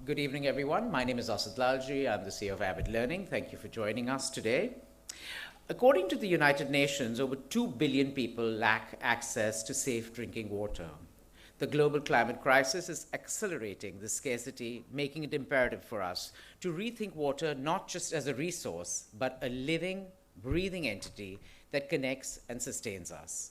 Good evening, everyone. My name is Asad Lalji. I'm the CEO of Avid Learning. Thank you for joining us today. According to the United Nations, over 2 billion people lack access to safe drinking water. The global climate crisis is accelerating this scarcity, making it imperative for us to rethink water not just as a resource, but a living, breathing entity that connects and sustains us.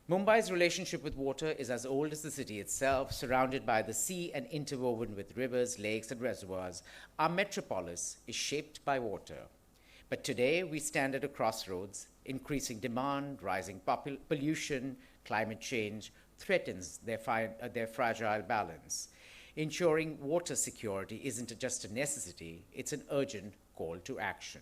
Mumbai's relationship with water is as old as the city itself, surrounded by the sea and interwoven with rivers, lakes, and reservoirs. Our metropolis is shaped by water. But today, we stand at a crossroads. Increasing demand, rising pollution, climate change threatens their fragile balance. Ensuring water security isn't just a necessity, it's an urgent call to action.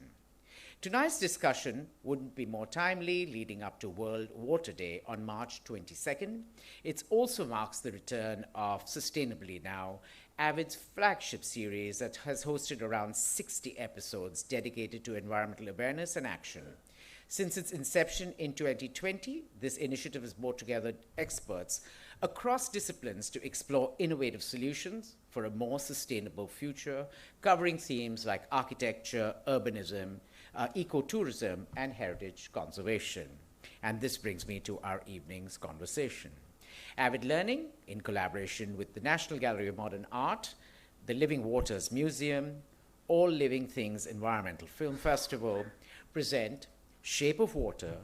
Tonight's discussion wouldn't be more timely leading up to World Water Day on March 22nd. It also marks the return of Sustainably Now, Avid's flagship series that has hosted around 60 episodes dedicated to environmental awareness and action. Since its inception in 2020, this initiative has brought together experts across disciplines to explore innovative solutions for a more sustainable future, covering themes like architecture, urbanism, ecotourism, and heritage conservation. And this brings me to our evening's conversation. Avid Learning, in collaboration with the National Gallery of Modern Art, the Living Waters Museum, All Living Things Environmental Film Festival, present Shape of Water,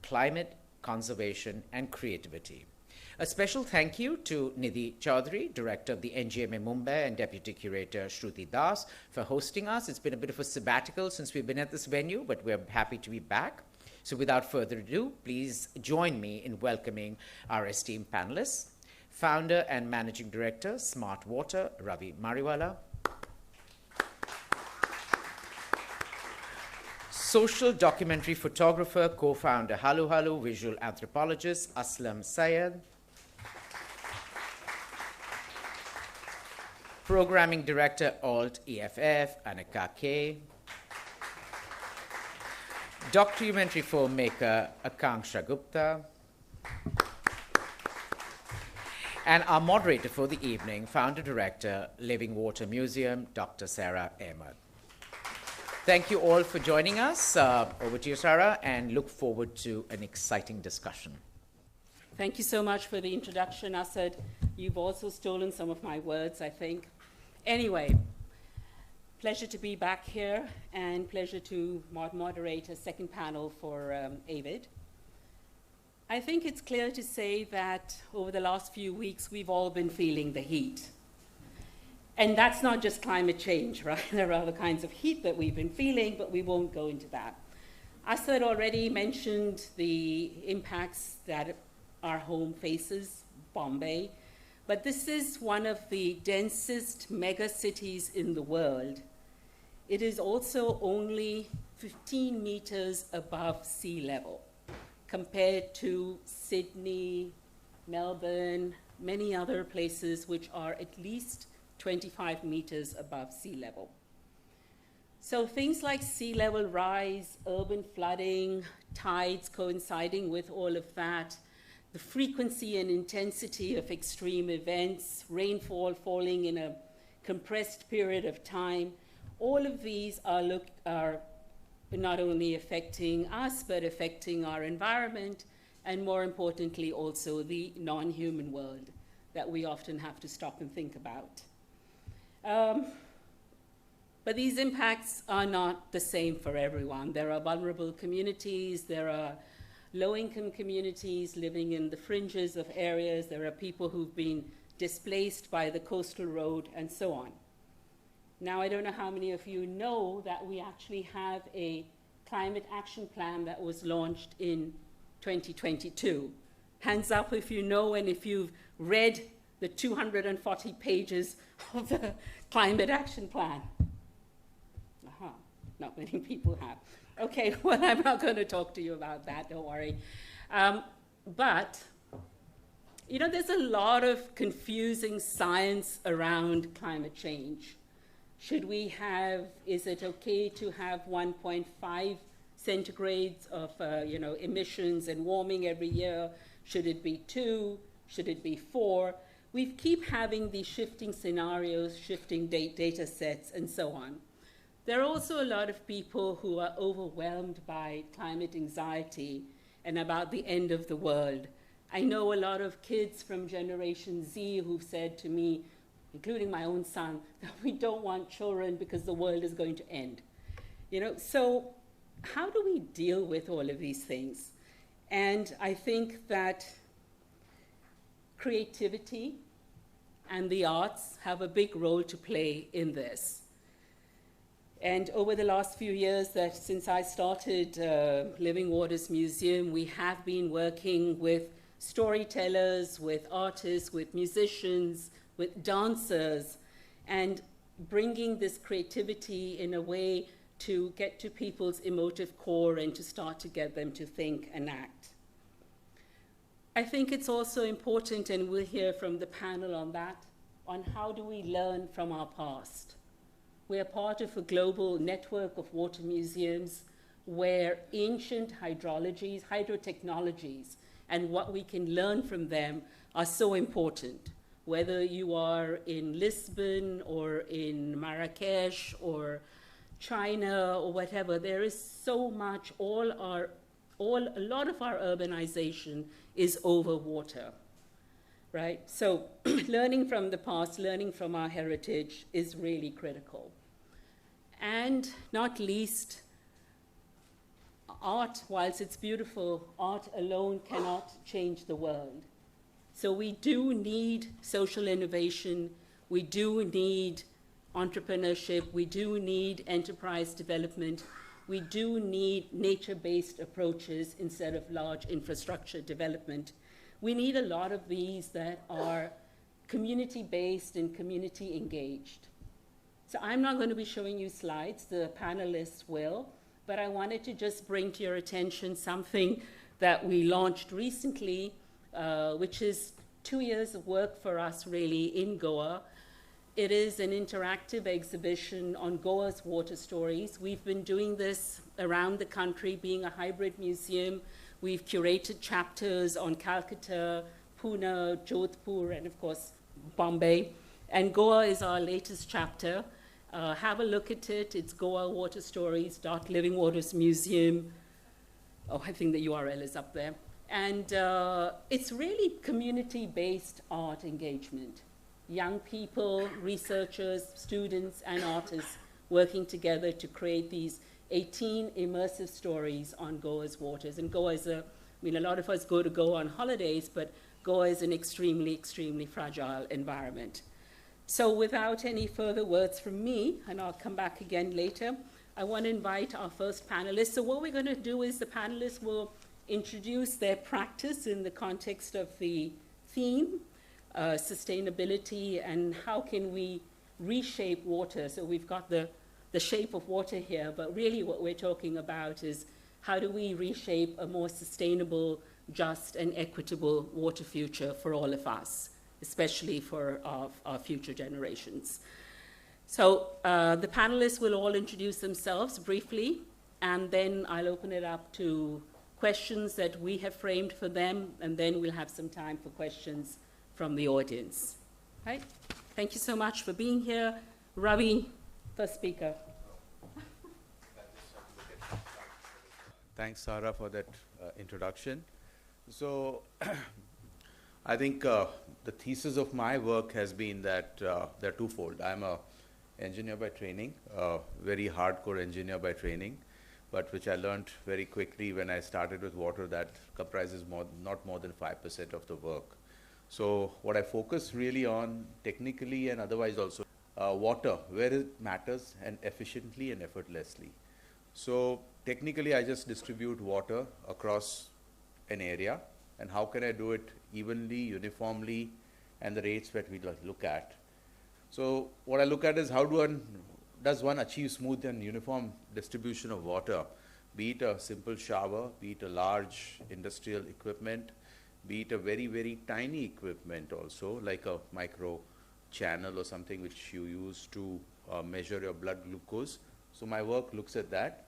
Climate, Conservation, and Creativity. A special thank you to Nidhi Chaudhary, Director of the NGMA Mumbai, and Deputy Curator Shruti Das for hosting us. It's been a bit of a sabbatical since we've been at this venue, but we're happy to be back. So without further ado, please join me in welcoming our esteemed panelists. Founder and Managing Director, Smaart Water, Ravi Mariwala. Social documentary photographer, co-founder Halu Halu, visual anthropologist Aslam Saiyad. Programming Director, Alt EFF, Anaka K. Documentary filmmaker, Akanksha Gupta. And our moderator for the evening, Founder Director, Living Water Museum, Dr. Sara Ahmed. Thank you all for joining us. Over to you, Sara, and look forward to an exciting discussion. Thank you so much for the introduction, Asad. You've also stolen some of my words, I think. Anyway, pleasure to be back here and pleasure to moderate a second panel for Avid. I think it's clear to say that over the last few weeks, we've all been feeling the heat. And that's not just climate change, right? There are other kinds of heat that we've been feeling, but we won't go into that. Asad already mentioned the impacts that our home faces, Bombay. But this is one of the densest mega cities in the world. It is also only 15 meters above sea level compared to Sydney, Melbourne, many other places which are at least 25 meters above sea level. So things like sea level rise, urban flooding, tides coinciding with all of that, the frequency and intensity of extreme events, rainfall falling in a compressed period of time, all of these are not only affecting us, but affecting our environment, and more importantly, also the non-human world that we often have to stop and think about. But these impacts are not the same for everyone. There are vulnerable communities, there are low-income communities living in the fringes of areas. There are people who've been displaced by the coastal road and so on. Now, I don't know how many of you know that we actually have a climate action plan that was launched in 2022. Hands up if you know and if you've read the 240 pages of the climate action plan. Not many people have. Okay, well, I'm not going to talk to you about that, don't worry. But, you know, there's a lot of confusing science around climate change. Is it okay to have 1.5 centigrades of, emissions and warming every year? Should it be 2? Should it be 4? we keep having these shifting scenarios, shifting data sets, and so on. There are also a lot of people who are overwhelmed by climate anxiety and about the end of the world. I know a lot of kids from Generation Z who've said to me, including my own son, that we don't want children because the world is going to end. You know, so how do we deal with all of these things? And I think that creativity and the arts have a big role to play in this. And over the last few years, since I started Living Waters Museum, we have been working with storytellers, with artists, with musicians, with dancers, and bringing this creativity in a way to get to people's emotive core and to start to get them to think and act. I think it's also important, and we'll hear from the panel on that, on how do we learn from our past. We are part of a global network of water museums where ancient hydrotechnologies, and what we can learn from them are so important. Whether you are in Lisbon or in Marrakesh or China or whatever, there is so much. A lot of our urbanization is over water, right? So learning from the past, learning from our heritage is really critical. And not least, art, whilst it's beautiful, art alone cannot change the world. So we do need social innovation, we do need entrepreneurship, we do need enterprise development, we do need nature-based approaches instead of large infrastructure development. We need a lot of these that are community-based and community-engaged. So I'm not going to be showing you slides, the panelists will, but I wanted to just bring to your attention something that we launched recently, which is 2 years of work for us really in Goa. It is an interactive exhibition on Goa's water stories. We've been doing this around the country, being a hybrid museum. We've curated chapters on Calcutta, Pune, Jodhpur, and of course, Bombay. And Goa is our latest chapter. Have a look at it. It's goawaterstories.livingwatersmuseum. Oh, I think the URL is up there. And it's really community-based art engagement. Young people, researchers, students, and artists working together to create these 18 immersive stories on Goa's waters. And Goa is a lot of us go to Goa on holidays, but Goa is an extremely, extremely fragile environment. So without any further words from me, and I'll come back again later, I want to invite our first panelists. So what we're going to do is the panelists will introduce their practice in the context of the theme, sustainability, and how can we reshape water. So we've got the shape of water here, but really what we're talking about is how do we reshape a more sustainable, just, and equitable water future for all of us, especially for our future generations. So the panelists will all introduce themselves briefly, and then I'll open it up to questions that we have framed for them, and then we'll have some time for questions from the audience. Right? Thank you so much for being here. Ravi, first speaker. Thanks, Sara, for that introduction. So I think the thesis of my work has been that they're twofold. I'm an engineer by training, very hardcore engineer by training, but which I learned very quickly when I started with water that comprises not more than 5% of the work. So what I focus really on technically and otherwise also, water, where it matters, and efficiently and effortlessly. So technically I just distribute water across an area, and how can I do it evenly, uniformly, and the rates that we look at. So what I look at is how does one achieve smooth and uniform distribution of water, be it a simple shower, be it a large industrial equipment, be it a very, very tiny equipment also, like a micro channel or something which you use to measure your blood glucose. So my work looks at that.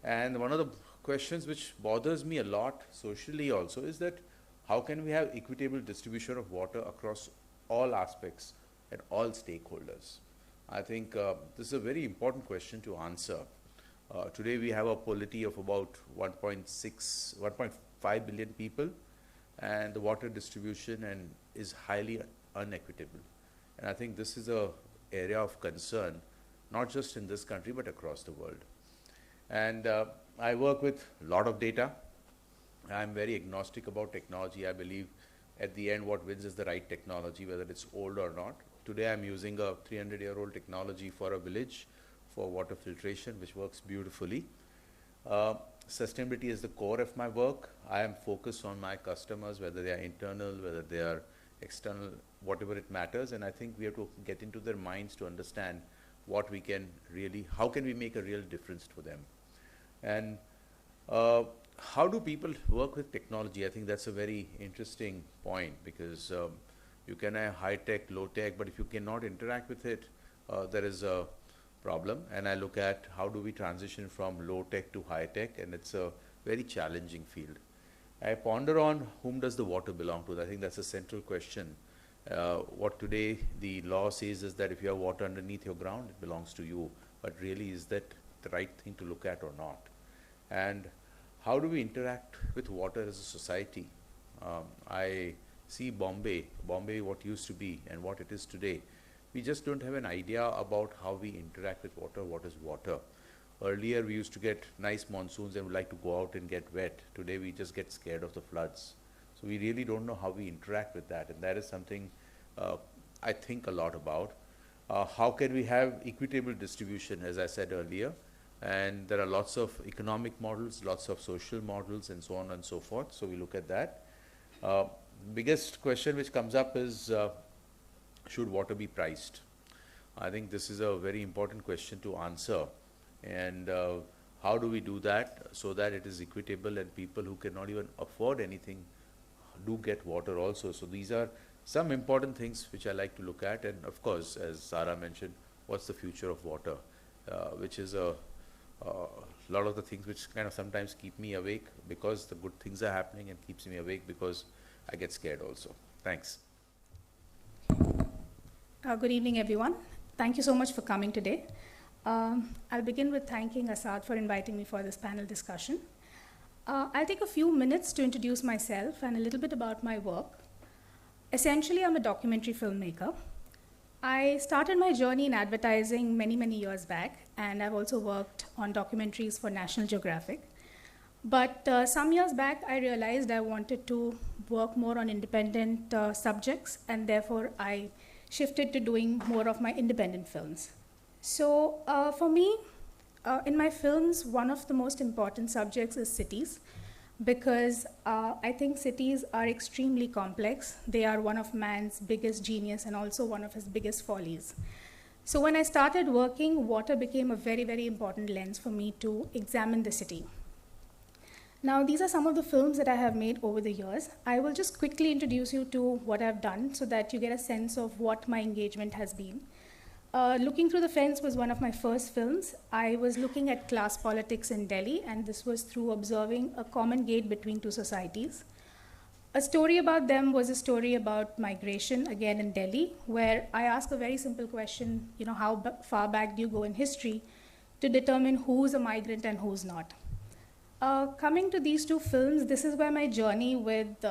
And one of the questions which bothers me a lot socially also is that how can we have equitable distribution of water across all aspects and all stakeholders. I think this is a very important question to answer. Today we have a polity of about 1.5 billion people, and the water distribution is highly unequitable. And I think this is a area of concern, not just in this country, but across the world. And I work with a lot of data. I'm very agnostic about technology. I believe at the end what wins is the right technology, whether it's old or not. Today I'm using a 300-year-old technology for a village for water filtration, which works beautifully. Sustainability is the core of my work. I am focused on my customers, whether they are internal, whether they are external, whatever it matters. And I think we have to get into their minds to understand what we can really, how can we make a real difference for them. And how do people work with technology? I think that's a very interesting point, because you can have high tech, low tech, but if you cannot interact with it, there is a problem. And I look at how do we transition from low tech to high tech, and it's a very challenging field. I ponder on whom does the water belong to. I think that's a central question. What today the law says is that if you have water underneath your ground, it belongs to you. But really, is that the right thing to look at or not? And how do we interact with water as a society? I see Bombay, what used to be and what it is today. We just don't have an idea about how we interact with water, what is water. Earlier we used to get nice monsoons and would like to go out and get wet. Today we just get scared of the floods. So we really don't know how we interact with that, and that is something I think a lot about. How can we have equitable distribution, as I said earlier? And there are lots of economic models, lots of social models, and so on and so forth. So we look at that. Biggest question which comes up is, should water be priced? I think this is a very important question to answer. And how do we do that so that it is equitable and people who cannot even afford anything do get water also? So these are some important things which I like to look at. And of course, as Sara mentioned, what's the future of water, which is a lot of the things which kind of sometimes keep me awake, because the good things are happening, and keeps me awake because I get scared also. Thanks. Good evening, everyone. Thank you so much for coming today. I'll begin with thanking Asad for inviting me for this panel discussion. I'll take a few minutes to introduce myself and a little bit about my work. Essentially, I'm a documentary filmmaker. I started my journey in advertising many, many years back, and I've also worked on documentaries for National Geographic. But some years back, I realized I wanted to work more on independent subjects, and therefore I shifted to doing more of my independent films. So for me, in my films, one of the most important subjects is cities, because I think cities are extremely complex. They are one of man's biggest genius and also one of his biggest follies. So when I started working, water became a very, very important lens for me to examine the city. Now, these are some of the films that I have made over the years. I will just quickly introduce you to what I've done so that you get a sense of what my engagement has been. Looking Through the Fence was one of my first films. I was looking at class politics in Delhi, and this was through observing a common gate between two societies. A story about them was a story about migration, again in Delhi, where I ask a very simple question, how far back do you go in history to determine who's a migrant and who's not? Coming to these two films, this is where my journey with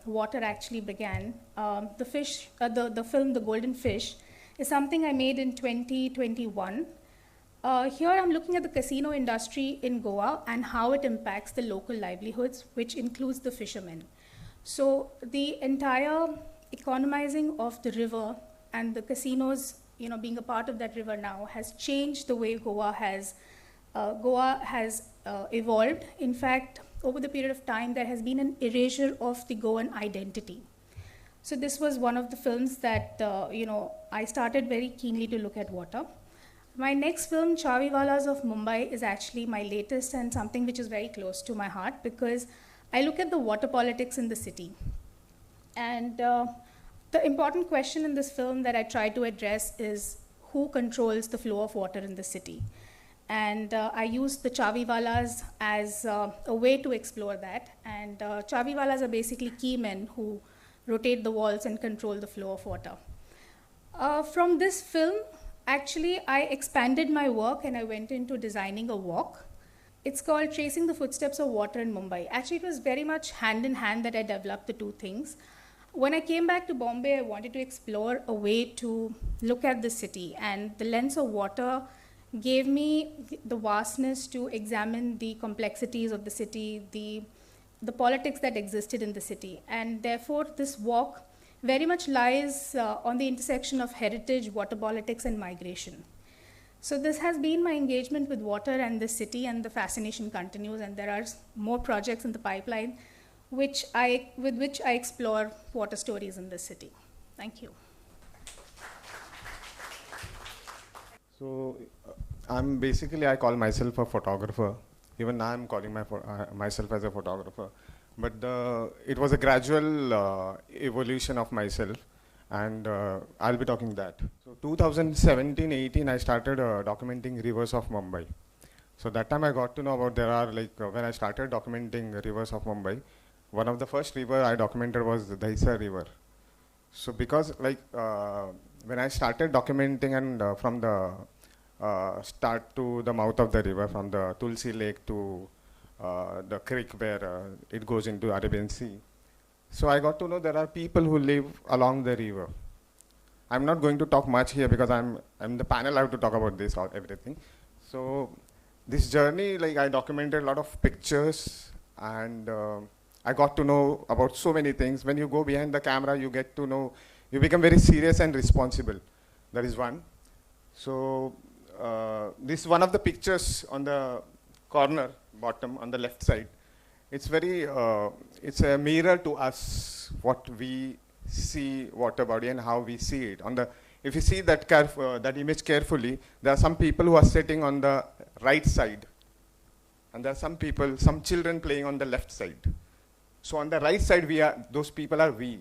water actually began. The film, The Golden Fish, is something I made in 2021. Here I'm looking at the casino industry in Goa and how it impacts the local livelihoods, which includes the fishermen. So the entire economizing of the river and the casinos, being a part of that river now, has changed the way Goa has evolved. In fact, over the period of time, there has been an erasure of the Goan identity. So this was one of the films that, I started very keenly to look at water. My next film, Chaviwalas of Mumbai, is actually my latest and something which is very close to my heart, because I look at the water politics in the city. And the important question in this film that I try to address is who controls the flow of water in the city. And I used the Chaviwalas as a way to explore that. And Chaviwalas are basically key men who rotate the walls and control the flow of water. From this film, actually, I expanded my work and I went into designing a walk. It's called Tracing the Footsteps of Water in Mumbai. Actually, it was very much hand in hand that I developed the two things. When I came back to Bombay, I wanted to explore a way to look at the city, and the lens of water gave me the vastness to examine the complexities of the city, the politics that existed in the city. And therefore, this walk very much lies on the intersection of heritage, water politics, and migration. So this has been my engagement with water and the city, and the fascination continues, and there are more projects in the pipeline with which I explore water stories in this city. Thank you. So I call myself a photographer. Even now I'm calling myself as a photographer. But it was a gradual evolution of myself, and I'll be talking that. So 2017-18, I started documenting rivers of Mumbai. So that time I got to know about when I started documenting rivers of Mumbai, one of the first river I documented was the Dahisar river. So because when I started documenting and from the start to the mouth of the river, from the Tulsi Lake to the creek where it goes into Arabian Sea. So I got to know there are people who live along the river. I'm not going to talk much here because I'm the panel, I have to talk about this or everything. So this journey, I documented a lot of pictures, and I got to know about so many things. When you go behind the camera, you get to know, you become very serious and responsible. That is one. So this is one of the pictures on the corner, bottom, on the left side. It's it's a mirror to us, what we see water body and how we see it. If you see that image carefully, there are some people who are sitting on the right side, and there are some children playing on the left side. So on the right side, those people are we.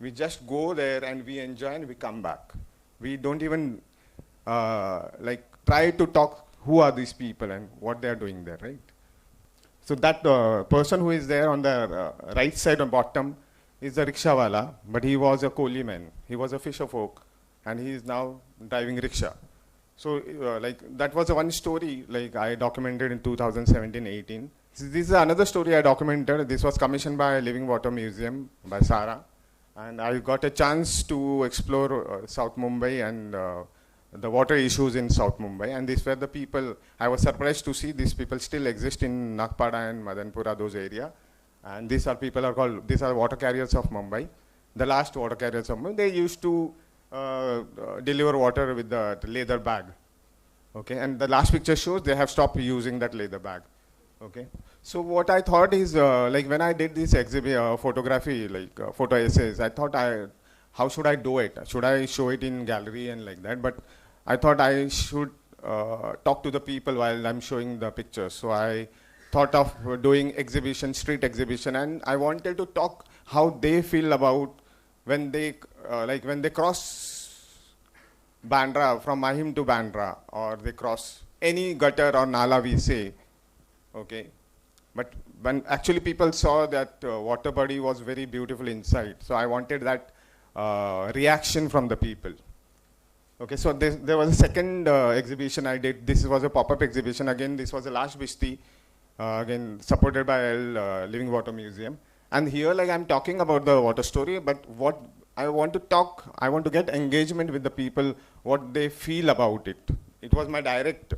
We just go there and we enjoy and we come back. We don't even try to talk who are these people and what they are doing there, right? So that person who is there on the right side on bottom is the rickshawala, but he was a Kohli man. He was a fisher folk, and he is now driving rickshaw. So that was one story I documented in 2017-18. This is another story I documented. This was commissioned by Living Water Museum by Sara, and I got a chance to explore South Mumbai and the water issues in South Mumbai, and these were the people. I was surprised to see these people still exist in Nagpada and Madanpura, those area. And these are water carriers of Mumbai, the last water carriers of Mumbai. They used to deliver water with the leather bag. Okay, and the last picture shows they have stopped using that leather bag. Okay, so what I thought is, when I did this photography, photo essays, I thought how should I do it? Should I show it in gallery and like that? But I thought I should talk to the people while I'm showing the pictures. So I thought of doing street exhibition, and I wanted to talk how they feel about when they cross Bandra, from Mahim to Bandra, or they cross any gutter or nala we say, okay. But when actually people saw that water body was very beautiful inside, so I wanted that reaction from the people. Okay, so there was a second exhibition I did. This was a pop-up exhibition. Again, this was a Lash Bishti, again supported by Living Water Museum. And here, I'm talking about the water story, but what I want to get engagement with the people, what they feel about it. It was my direct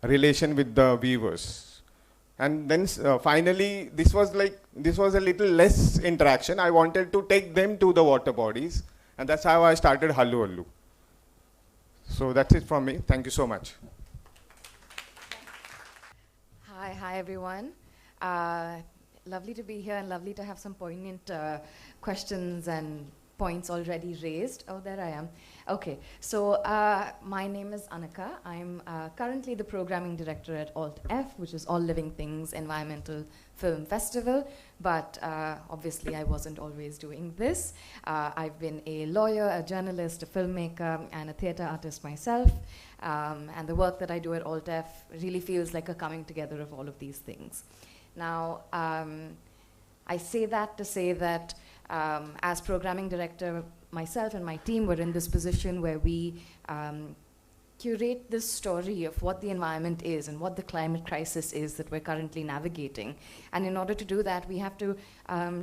relation with the viewers. And then finally, this was a little less interaction. I wanted to take them to the water bodies, and that's how I started Hallu Hallu. So that's it from me. Thank you so much. Hi everyone. Lovely to be here and lovely to have some poignant questions and points already raised. Oh, there I am. Okay, so my name is Anaka. I'm currently the programming director at Alt-F, which is All Living Things Environmental Film Festival, but obviously I wasn't always doing this. I've been a lawyer, a journalist, a filmmaker, and a theater artist myself, and the work that I do at Alt-F really feels like a coming together of all of these things. Now, I say that to say that as programming director, myself and my team were in this position where we curate this story of what the environment is and what the climate crisis is that we're currently navigating. And in order to do that, we have to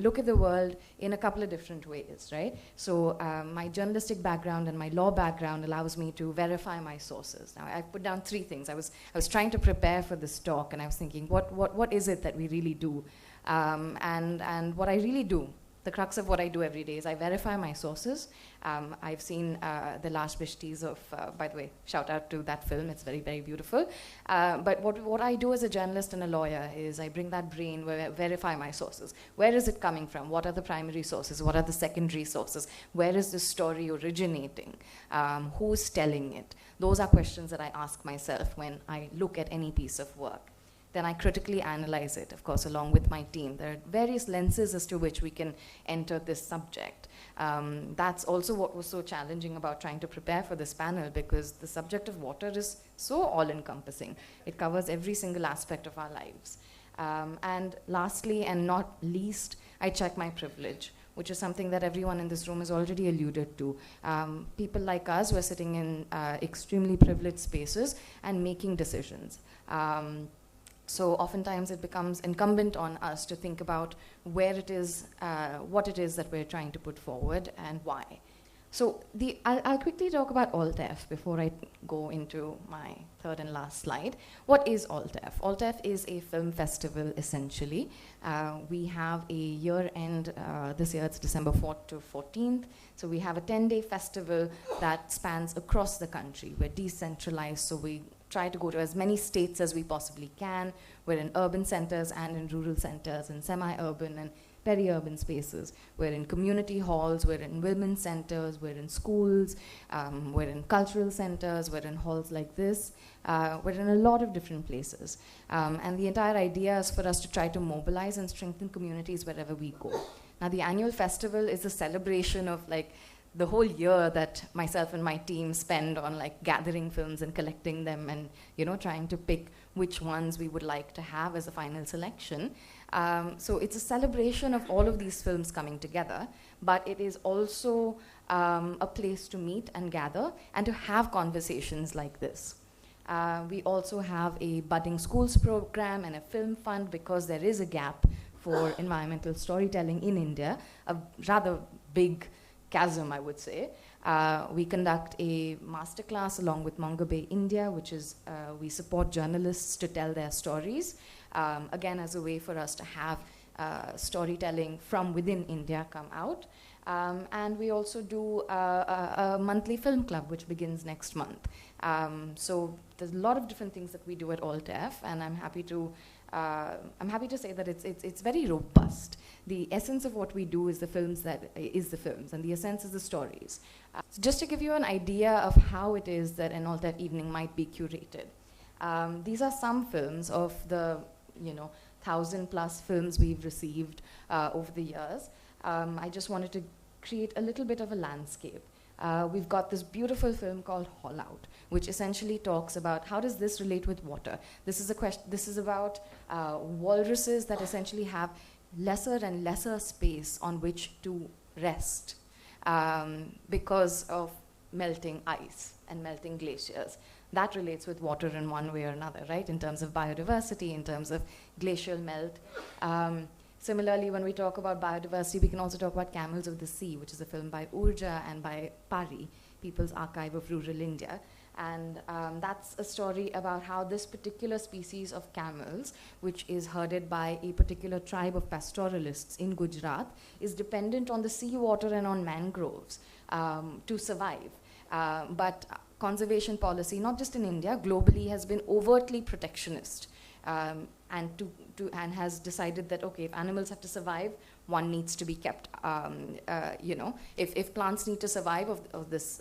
look at the world in a couple of different ways, right? So my journalistic background and my law background allows me to verify my sources. Now, I've put down 3 things. I was trying to prepare for this talk, and I was thinking, what is it that we really do? And what I really do, the crux of what I do every day, is I verify my sources. I've seen The Last Bishtis of, by the way, shout out to that film, it's very, very beautiful. But what I do as a journalist and a lawyer is I bring that brain where I verify my sources. Where is it coming from? What are the primary sources? What are the secondary sources? Where is the story originating? Who's telling it? Those are questions that I ask myself when I look at any piece of work. Then I critically analyze it, of course, along with my team. There are various lenses as to which we can enter this subject. That's also what was so challenging about trying to prepare for this panel, because the subject of water is so all-encompassing. It covers every single aspect of our lives. And lastly, and not least, I check my privilege, which is something that everyone in this room has already alluded to. People like us who are sitting in extremely privileged spaces and making decisions. So oftentimes it becomes incumbent on us to think about where it is, what it is that we're trying to put forward and why. So I'll quickly talk about ALTEF before I go into my third and last slide. What is ALTEF? ALTEF is a film festival, essentially. We have a year-end, this year it's December 4th to 14th. So we have a 10-day festival that spans across the country. We're decentralized, so we try to go to as many states as we possibly can. We're in urban centers and in rural centers, in semi-urban and peri-urban spaces. We're in community halls, we're in women's centers, we're in schools, we're in cultural centers, we're in halls like this. We're in a lot of different places. And the entire idea is for us to try to mobilize and strengthen communities wherever we go. Now, the annual festival is a celebration of like the whole year that myself and my team spend on like gathering films and collecting them and, you know, trying to pick which ones we would like to have as a final selection. So it's a celebration of all of these films coming together, but it is also a place to meet and gather and to have conversations like this. We also have a budding schools program and a film fund because there is a gap for environmental storytelling in India, a rather big chasm, I would say. We conduct a masterclass along with Mumbai Bay, India, which is we support journalists to tell their stories, again as a way for us to have storytelling from within India come out. And we also do a monthly film club, which begins next month. So there's a lot of different things that we do at ALTEF, and I'm happy to say that it's very robust. The essence of what we do is the films, and the essence is the stories. So just to give you an idea of how it is that an ALTEF evening might be curated. These are some films of the 1,000+ films we've received over the years. I just wanted to create a little bit of a landscape. We've got this beautiful film called Haul Out, which essentially talks about how does this relate with water. This is about walruses that essentially have lesser and lesser space on which to rest because of melting ice and melting glaciers. That relates with water in one way or another, right? In terms of biodiversity, in terms of glacial melt. Similarly, when we talk about biodiversity, we can also talk about Camels of the Sea, which is a film by Urja and by Pari, People's Archive of Rural India. And that's a story about how this particular species of camels, which is herded by a particular tribe of pastoralists in Gujarat, is dependent on the seawater and on mangroves to survive. But conservation policy, not just in India, globally has been overtly protectionist. And has decided that, okay, if animals have to survive, one needs to be kept, if plants need to survive, of this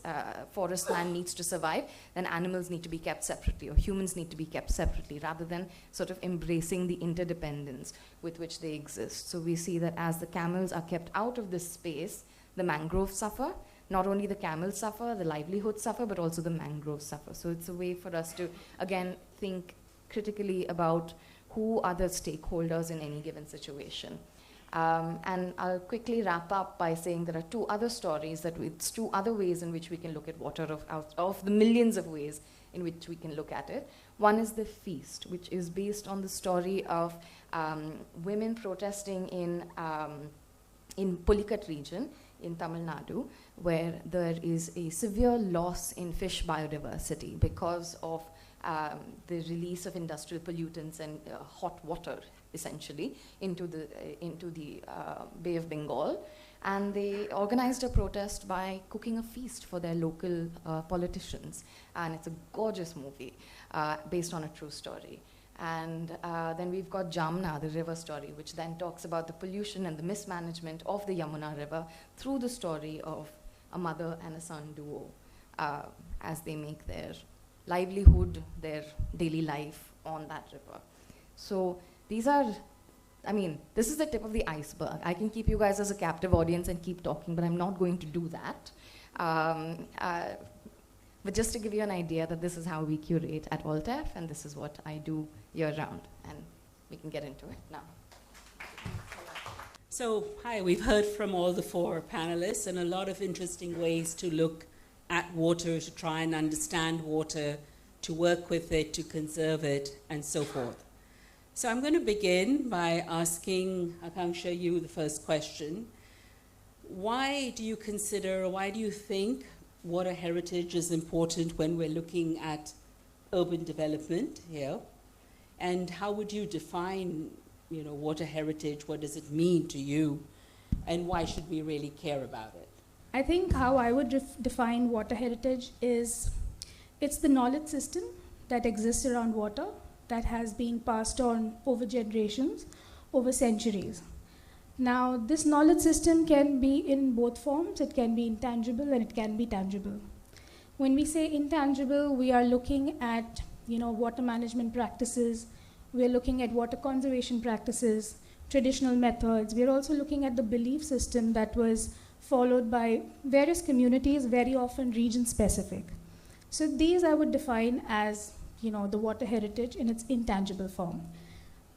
forest land needs to survive, then animals need to be kept separately, or humans need to be kept separately, rather than sort of embracing the interdependence with which they exist. So we see that as the camels are kept out of this space, the mangroves suffer. Not only the camels suffer, the livelihoods suffer, but also the mangroves suffer. So it's a way for us to, again, think critically about who are the stakeholders in any given situation. And I'll quickly wrap up by saying there are two other stories, it's two other ways in which we can look at water of the millions of ways in which we can look at it. One is the feast, which is based on the story of women protesting in Pulikat region in Tamil Nadu, where there is a severe loss in fish biodiversity because of the release of industrial pollutants and hot water, essentially, into the Bay of Bengal. And they organized a protest by cooking a feast for their local politicians. And it's a gorgeous movie based on a true story. And then we've got Jamna, the river story, which then talks about the pollution and the mismanagement of the Yamuna River through the story of a mother and a son duo as they make their livelihood, their daily life on that river. So these are, I mean, this is the tip of the iceberg. I can keep you guys as a captive audience and keep talking, but I'm not going to do that. But just to give you an idea that this is how we curate at Voltef, and this is what I do year-round, and we can get into it now. So, hi, we've heard from all the four panelists and a lot of interesting ways to look at water, to try and understand water, to work with it, to conserve it, and so forth. So I'm going to begin by asking Akanksha, you the first question. Why do you consider, why do you think water heritage is important when we're looking at urban development here? And how would you define, water heritage? What does it mean to you? And why should we really care about it? I think how I would define water heritage is it's the knowledge system that exists around water that has been passed on over generations, over centuries. Now, this knowledge system can be in both forms. It can be intangible and it can be tangible. When we say intangible, we are looking at water management practices. We're looking at water conservation practices, traditional methods. We're also looking at the belief system that was followed by various communities, very often region-specific. So these I would define as the water heritage in its intangible form.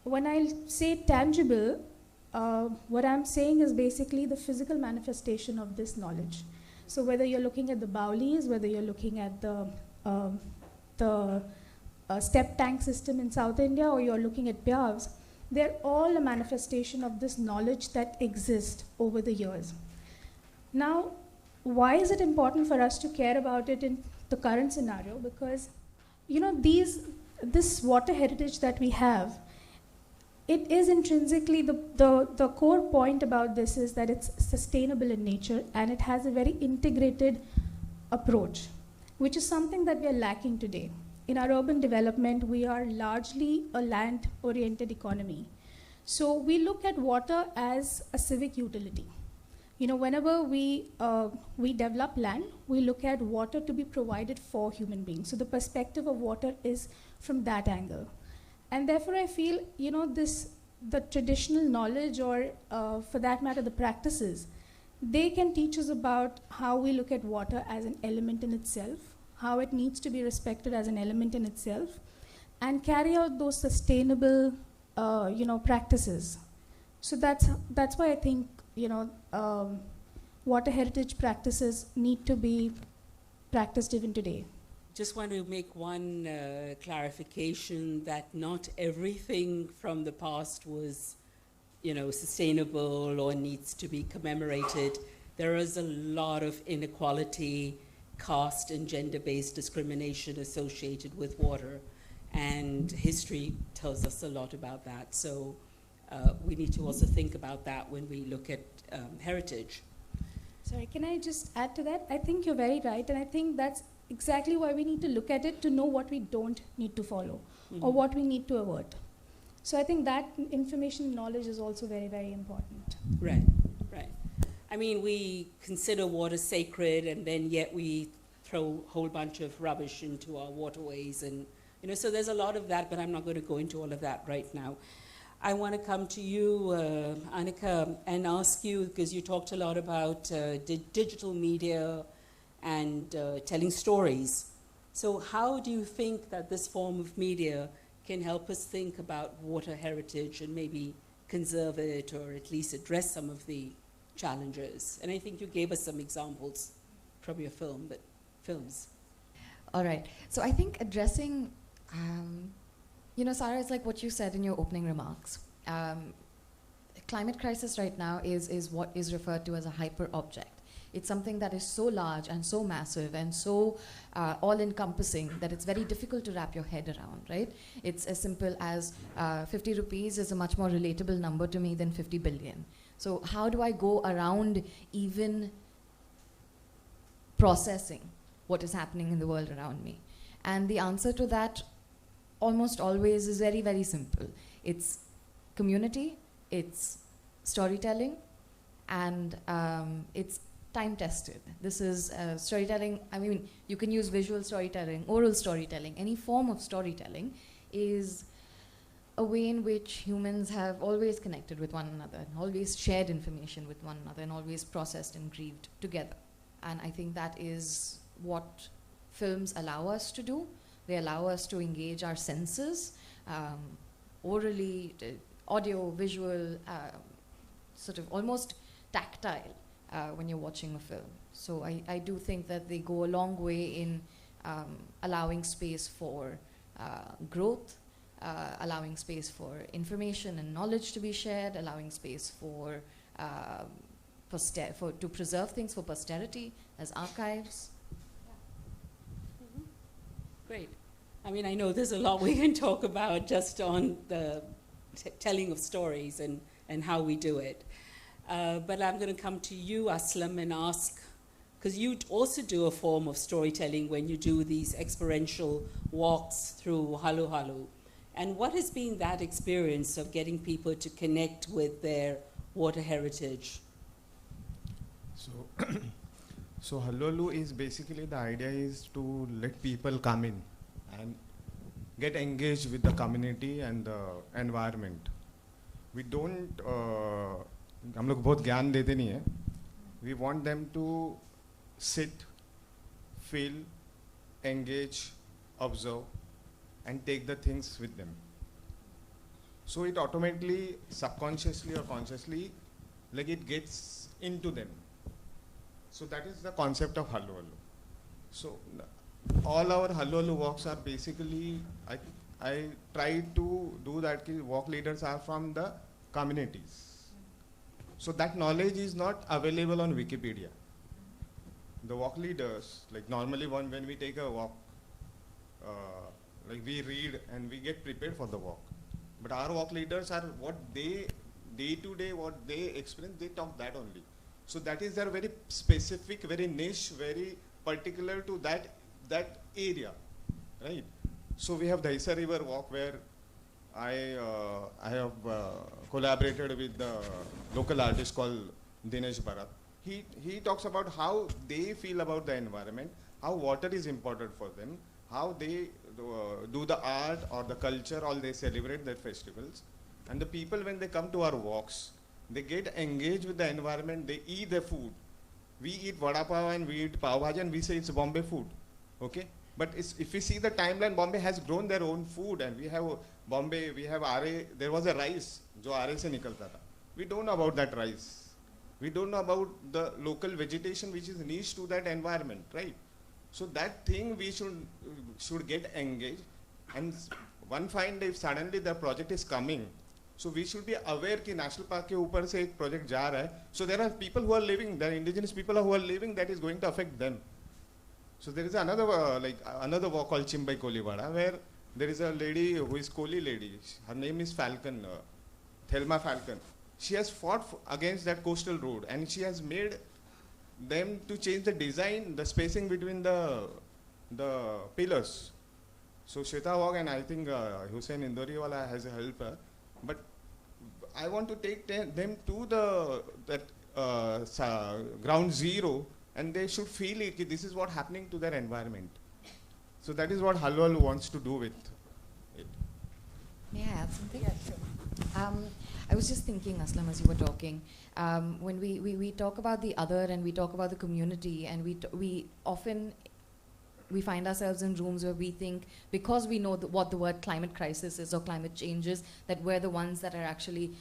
When I say tangible, what I'm saying is basically the physical manifestation of this knowledge. So whether you're looking at the Baulis, whether you're looking at the step tank system in South India, or you're looking at Pyavs, they're all a manifestation of this knowledge that exists over the years. Now, why is it important for us to care about it in the current scenario? Because this water heritage that we have, it is intrinsically, the core point about this is that it's sustainable in nature and it has a very integrated approach, which is something that we are lacking today. In our urban development, we are largely a land-oriented economy. So we look at water as a civic utility. Whenever we develop land, we look at water to be provided for human beings. So the perspective of water is from that angle. And therefore, I feel, the traditional knowledge or, for that matter, the practices, they can teach us about how we look at water as an element in itself, how it needs to be respected as an element in itself, and carry out those sustainable, practices. So that's why I think, water heritage practices need to be practiced even today. Just want to make one clarification that not everything from the past was, sustainable or needs to be commemorated. There is a lot of inequality, caste and gender-based discrimination associated with water, and history tells us a lot about that. So we need to also think about that when we look at heritage. Sorry, can I just add to that? I think you're very right, and I think that's exactly why we need to look at it to know what we don't need to follow or what we need to avert. So I think that information knowledge is also very, very important. Right, right. I mean, we consider water sacred, and then yet we throw a whole bunch of rubbish into our waterways, and so there's a lot of that, but I'm not going to go into all of that right now. I want to come to you, Anaka, and ask you, because you talked a lot about digital media and telling stories. So how do you think that this form of media can help us think about water heritage and maybe conserve it or at least address some of the challenges? And I think you gave us some examples from your films. All right. So I think addressing, Sara, it's like what you said in your opening remarks. Climate crisis right now is what is referred to as a hyper object. It's something that is so large and so massive and so all-encompassing that it's very difficult to wrap your head around, right? It's as simple as 50 rupees is a much more relatable number to me than 50 billion. So how do I go around even processing what is happening in the world around me? And the answer to that almost always is very, very simple. It's community, it's storytelling, and it's time-tested. This is storytelling. I mean, you can use visual storytelling, oral storytelling. Any form of storytelling is a way in which humans have always connected with one another, and always shared information with one another, and always processed and grieved together. And I think that is what films allow us to do. They allow us to engage our senses, orally, audio, visual, sort of almost tactile when you're watching a film. So I do think that they go a long way in allowing space for growth, allowing space for information and knowledge to be shared, allowing space for to preserve things for posterity as archives. Great. I mean, I know there's a lot we can talk about just on the telling of stories and how we do it. But I'm going to come to you, Aslam, and ask, because you also do a form of storytelling when you do these experiential walks through Halu Halu. And what has been that experience of getting people to connect with their water heritage? So Halu is basically, the idea is to let people come in and get engaged with the community and the environment. We don't, हम लोग बहुत ज्ञान देते नहीं हैं. We want them to sit, feel, engage, observe, and take the things with them. So it automatically, subconsciously or consciously, like it gets into them. So that is the concept of Halu Halu. So all our Halu Halu walks are basically, I try to do that. Walk leaders are from the communities. So that knowledge is not available on Wikipedia. The walk leaders, like normally when we take a walk, like we read and we get prepared for the walk. But our walk leaders are what they, day to day, what they experience, they talk that only. So that is their very specific, very niche, very particular to that area, right? So we have the Isa River walk where I have collaborated with the local artist called Dinesh Bharat. He talks about how they feel about the environment, how water is important for them, how they do the art or the culture, or they celebrate their festivals. And the people, when they come to our walks, they get engaged with the environment, they eat the food. We eat vada pav and we eat pav bhaji and we say it's Bombay food, okay? But if we see the timeline, Bombay has grown their own food, and we have Bombay, we have RA, there was a rice, jo RA se nikalta tha. We don't know about that rice. We don't know about the local vegetation which is niche to that environment, right? So that thing we should get engaged, and one fine day if suddenly the project is coming, so we should be aware that national park ke upar se ek project ja raha hai. So there are people who are living, there are indigenous people who are living, that is going to affect them. So there is another another walk called Chimbai Kolivada, where there is a lady who is Koli lady. Her name is Falcon, Thelma Falcon. She has fought against that coastal road, and she has made them to change the design, the spacing between the pillars. So Shweta Walk, and I think Hussein Indoriwala has helped her. But I want to take them to ground zero, and they should feel it. This is what happening to their environment. So that is what Halu Halu wants to do with it. May I add something? Yeah, sure. I was just thinking, Aslam, as you were talking, when we talk about the other and we talk about the community, and we often we find ourselves in rooms where we think, because we know what the word climate crisis is or climate change is, that we're the ones that are actually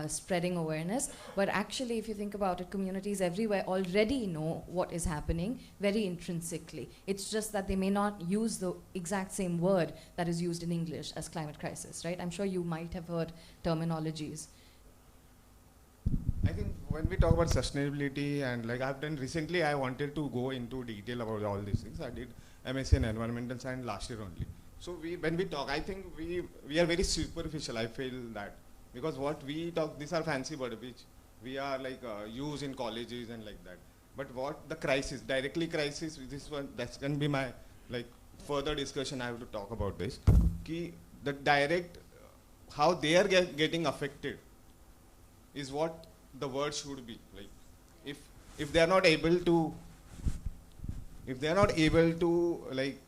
spreading awareness. But actually, if you think about it, communities everywhere already know what is happening very intrinsically. It's just that they may not use the exact same word that is used in English as climate crisis, right? I'm sure you might have heard terminologies. I think when we talk about sustainability, and like I've done recently, I wanted to go into detail about all these things. I did MSc in environmental science last year only. So when we talk, I think we are very superficial. I feel that because what we talk, these are fancy words which we are like use in colleges and like that. But what the crisis, directly crisis, this one, that's going to be my like further discussion. I have to talk about this. The direct, how they are getting affected is what the word should be. Like if they are not able to, like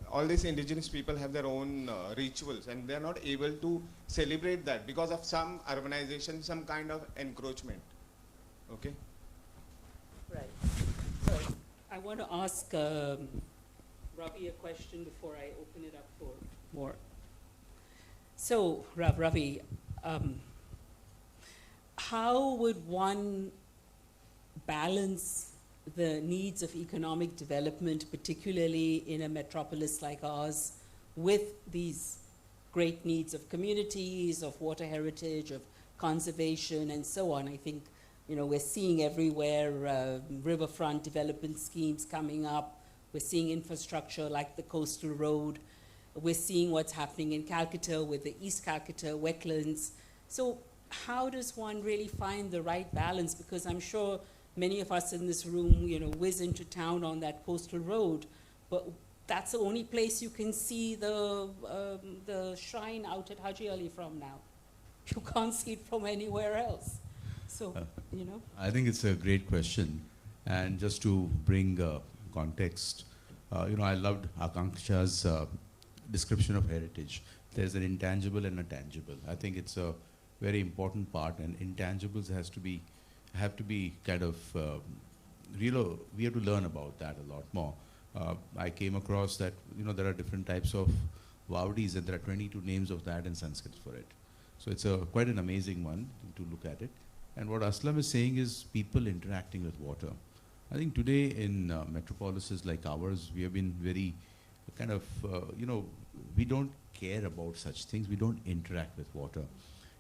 all these indigenous people have their own rituals, and they are not able to celebrate that because of some urbanization, some kind of encroachment. Okay. Right. So I want to ask Ravi a question before I open it up for more. So Ravi, how would one balance the needs of economic development, particularly in a metropolis like ours, with these great needs of communities, of water heritage, of conservation, and so on? I think, you know, we're seeing everywhere riverfront development schemes coming up. We're seeing infrastructure like the coastal road. We're seeing what's happening in Calcutta with the East Calcutta wetlands. So how does one really find the right balance? Because I'm sure many of us in this room, you know, whiz into town on that coastal road, but that's the only place you can see the shrine out at Haji Ali from now. You can't see it from anywhere else. So, you know. I think it's a great question. And just to bring context, you know, I loved Akanksha's description of heritage. There's an intangible and a tangible. I think it's a very important part, and intangibles have to be kind of real. We have to learn about that a lot more. I came across that, you know, there are different types of Vaudis, and there are 22 names of that in Sanskrit for it. So it's quite an amazing one to look at it. And what Aslam is saying is people interacting with water. I think today in metropolises like ours, we have been very kind of, you know, we don't care about such things. We don't interact with water.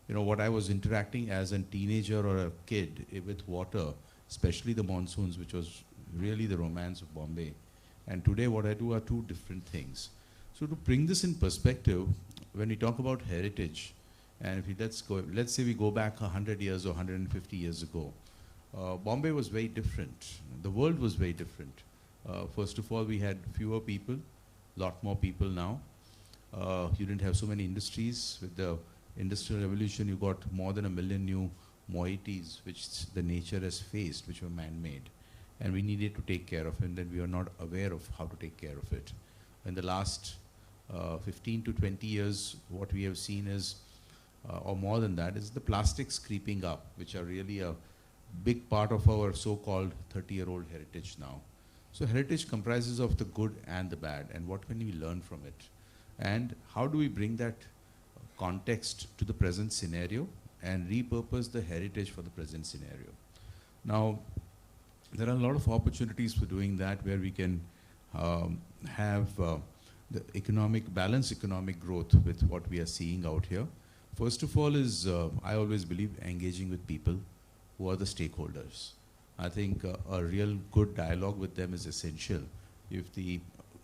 You know, what I was interacting as a teenager or a kid with water, especially the monsoons, which was really the romance of Bombay. And today what I do are two different things. So to bring this in perspective, when we talk about heritage, and if we let's say we go back 100 years or 150 years ago, Bombay was very different. The world was very different. First of all, we had fewer people, lot more people now. You didn't have so many industries. With the Industrial Revolution, you got more than 1 million new moieties which the nature has faced, which were man-made. And we needed to take care of it, and we are not aware of how to take care of it. In the last 15 to 20 years, what we have seen is, or more than that, is the plastics creeping up, which are really a big part of our so-called 30-year-old heritage now. So heritage comprises of the good and the bad, and what can we learn from it? And how do we bring that context to the present scenario and repurpose the heritage for the present scenario? Now, there are a lot of opportunities for doing that, where we can have the balanced economic growth with what we are seeing out here. First of all is, I always believe, engaging with people who are the stakeholders. I think a real good dialogue with them is essential. If the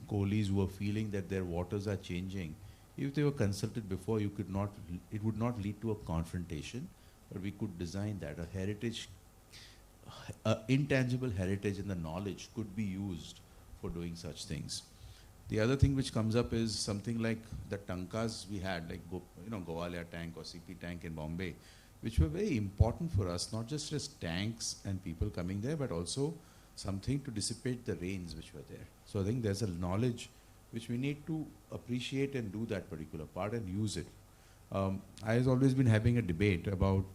coalies who are feeling that their waters are changing, if they were consulted before, it would not lead to a confrontation, but we could design that. A heritage, intangible heritage and the knowledge could be used for doing such things. The other thing which comes up is something like the tankas we had, like Gowalia tank or CP tank in Bombay, which were very important for us, not just as tanks and people coming there, but also something to dissipate the rains which were there. So I think there's a knowledge which we need to appreciate and do that particular part and use it. I have always been having a debate about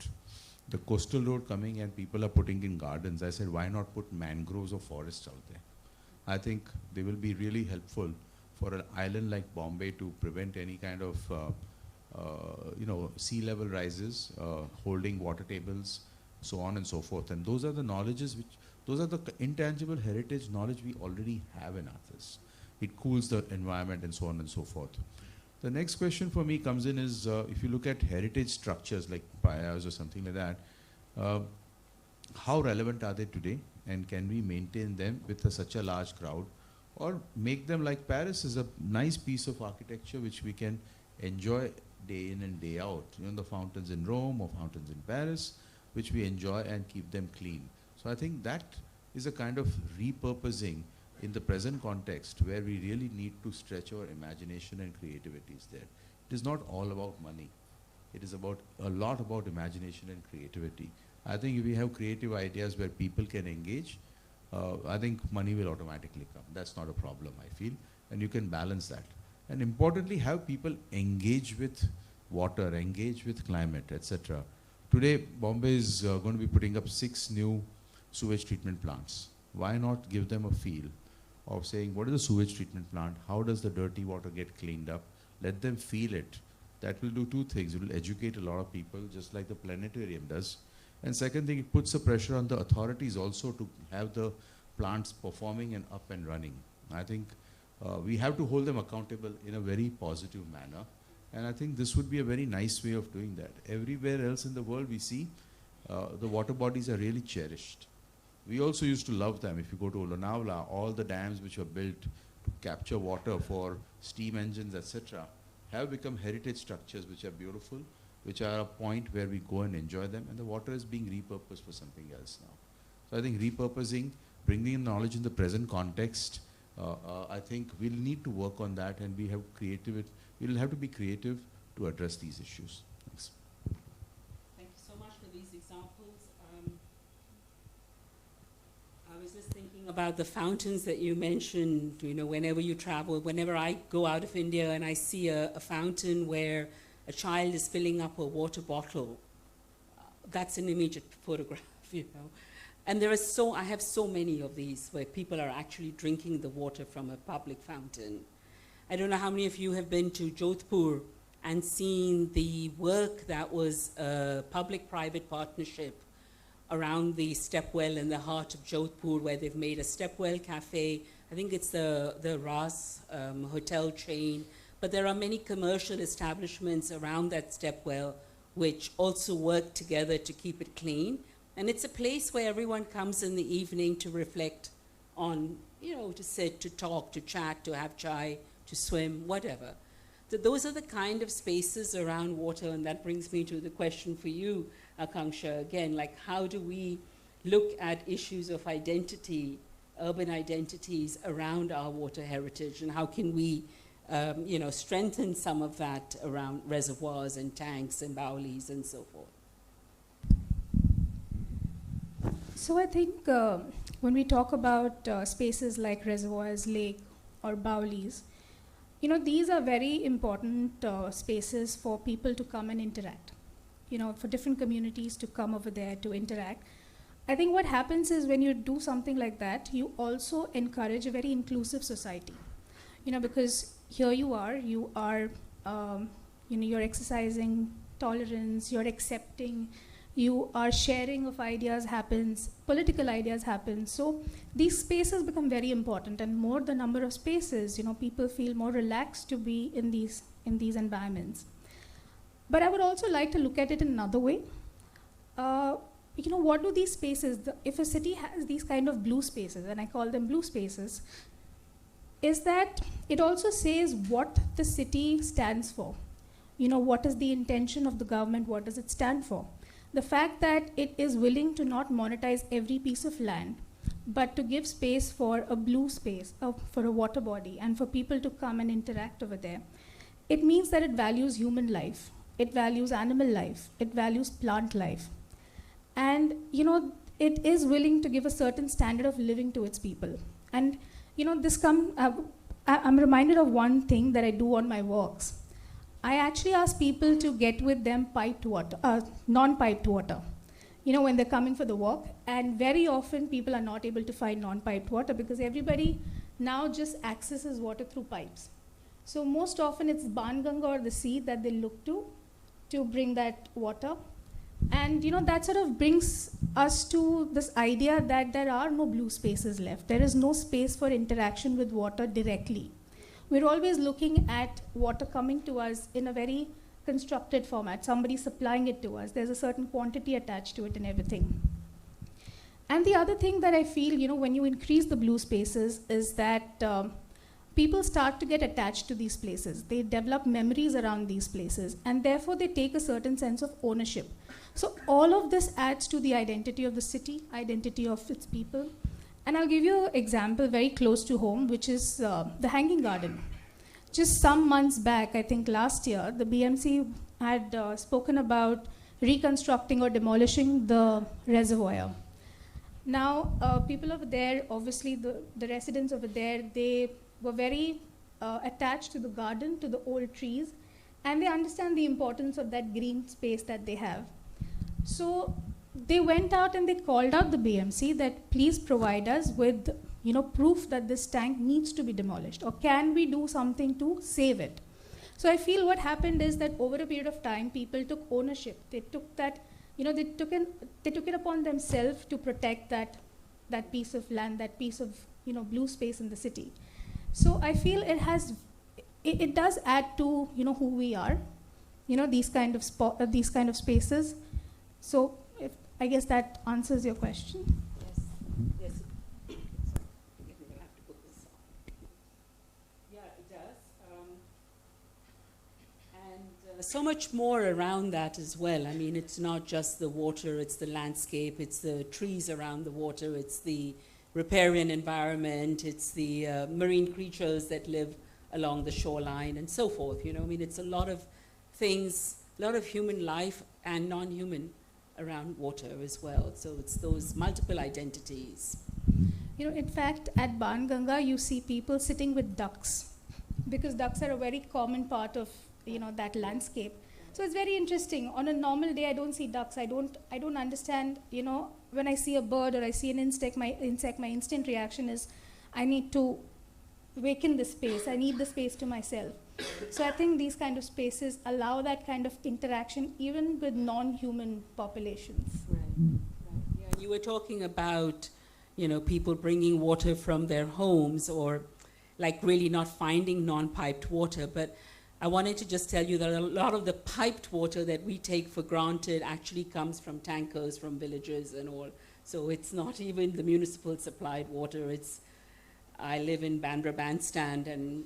the coastal road coming and people are putting in gardens. I said, why not put mangroves or forests out there? I think they will be really helpful for an island like Bombay to prevent any kind of sea level rises, holding water tables, so on and so forth. And those are the knowledges those are the intangible heritage knowledge we already have in Athos. It cools the environment and so on and so forth. The next question for me comes in is, if you look at heritage structures like payas or something like that, how relevant are they today? And can we maintain them with such a large crowd? Or make them like Paris is a nice piece of architecture which we can enjoy day in and day out. The fountains in Rome or fountains in Paris, which we enjoy and keep them clean. So I think that is a kind of repurposing in the present context where we really need to stretch our imagination and creativity is there. It is not all about money. It is about a lot about imagination and creativity. I think if we have creative ideas where people can engage, I think money will automatically come. That's not a problem, I feel. And you can balance that. And importantly, have people engage with water, engage with climate, etc. Today, Bombay is going to be putting up 6 new sewage treatment plants. Why not give them a feel of saying, what is a sewage treatment plant? How does the dirty water get cleaned up? Let them feel it. That will do 2 things. It will educate a lot of people, just like the planetarium does. And second thing, it puts a pressure on the authorities also to have the plants performing and up and running. I think we have to hold them accountable in a very positive manner. And I think this would be a very nice way of doing that. Everywhere else in the world we see the water bodies are really cherished. We also used to love them. If you go to Lonavala, all the dams which were built to capture water for steam engines, etc., have become heritage structures which are beautiful, which are a point where we go and enjoy them, and the water is being repurposed for something else now. So I think repurposing, bringing in knowledge in the present context, I think we'll need to work on that, and we'll have to be creative to address these issues. Thanks. Thank you so much for these examples. I was just thinking about the fountains that you mentioned, whenever you travel, whenever I go out of India and I see a fountain where a child is filling up a water bottle, that's an immediate photograph, And I have so many of these where people are actually drinking the water from a public fountain. I don't know how many of you have been to Jodhpur and seen the work that was a public-private partnership around the stepwell in the heart of Jodhpur, where they've made a stepwell cafe. I think it's the Ras hotel chain. But there are many commercial establishments around that stepwell which also work together to keep it clean. And it's a place where everyone comes in the evening to reflect on, to sit, to talk, to chat, to have chai, to swim, whatever. So those are the kind of spaces around water, and that brings me to the question for you, Akanksha, again, like how do we look at issues of identity, urban identities around our water heritage, and how can we strengthen some of that around reservoirs and tanks and bowlies and so forth? So I think when we talk about spaces like reservoirs, lake, or bowlies, these are very important spaces for people to come and interact, for different communities to come over there to interact. I think what happens is when you do something like that, you also encourage a very inclusive society, because here you are, you're exercising tolerance, you're accepting, you are sharing of ideas happens, political ideas happen. So these spaces become very important, and more the number of spaces, people feel more relaxed to be in these environments. But I would also like to look at it in another way. What do these spaces, if a city has these kind of blue spaces, and I call them blue spaces, is that it also says what the city stands for. What is the intention of the government, what does it stand for? The fact that it is willing to not monetize every piece of land, but to give space for a blue space, for a water body, and for people to come and interact over there, it means that it values human life, it values animal life, it values plant life. And, it is willing to give a certain standard of living to its people. And, I'm reminded of one thing that I do on my walks. I actually ask people to get with them piped water, non-piped water. when they're coming for the walk. And very often people are not able to find non-piped water because everybody now just accesses water through pipes. So most often it's Banganga or the sea that they look to bring that water. And that sort of brings us to this idea that there are no blue spaces left. There is no space for interaction with water directly. We're always looking at water coming to us in a very constructed format, somebody supplying it to us. There's a certain quantity attached to it and everything. And the other thing that I feel, when you increase the blue spaces is that people start to get attached to these places. They develop memories around these places, and therefore they take a certain sense of ownership. So all of this adds to the identity of the city, identity of its people. And I'll give you an example very close to home, which is the Hanging Garden. Just some months back, I think last year, the BMC had spoken about reconstructing or demolishing the reservoir. Now, people over there, obviously the residents over there, they were very attached to the garden, to the old trees, and they understand the importance of that green space that they have. So they went out and they called out the BMC that please provide us with proof that this tank needs to be demolished, or can we do something to save it. So I feel what happened is that over a period of time, people took ownership. They took that, they took it upon themselves to protect that piece of land, that piece of blue space in the city. So I feel it does add to who we are, these kind of spaces. So I guess that answers your question. Yes. Yeah, it does. And so much more around that as well. I mean, it's not just the water, it's the landscape, it's the trees around the water, it's the riparian environment, it's the marine creatures that live along the shoreline and so forth. I mean, it's a lot of things, a lot of human life and non-human around water as well. So it's those multiple identities. In fact, at Banganga, you see people sitting with ducks because ducks are a very common part of, that landscape. So it's very interesting. On a normal day, I don't see ducks. I don't understand, when I see a bird or I see an insect, my instant reaction is, I need to vacuum the space. I need the space to myself. So I think these kind of spaces allow that kind of interaction even with non-human populations. Right. Yeah, you were talking about, people bringing water from their homes or like really not finding non-piped water. But I wanted to just tell you that a lot of the piped water that we take for granted actually comes from tankers from villages and all. So it's not even the municipal supplied water. I live in Bandra Bandstand and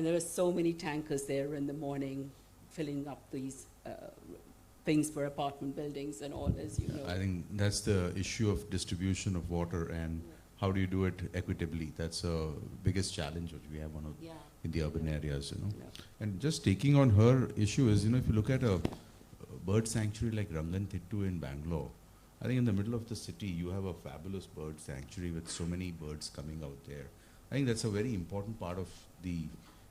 there are so many tankers there in the morning filling up these things for apartment buildings and all, as you know. I think that's the issue of distribution of water and how do you do it equitably. That's the biggest challenge which we have in the urban areas, Yeah. And just taking on her issue is, if you look at a bird sanctuary like Ranganthittu in Bangalore, I think in the middle of the city you have a fabulous bird sanctuary with so many birds coming out there. I think that's a very important part of the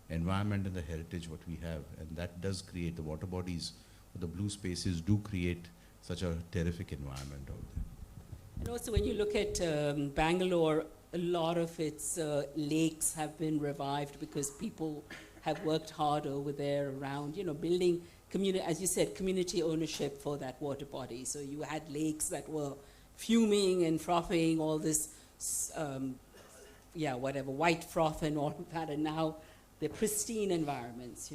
environment and the heritage what we have, and that does create the water bodies, the blue spaces do create such a terrific environment out there. And also when you look at Bangalore, a lot of its lakes have been revived because people have worked hard over there around, building community, as you said, community ownership for that water body. So you had lakes that were fuming and frothing, all this, white froth and all of that, and now they're pristine environments,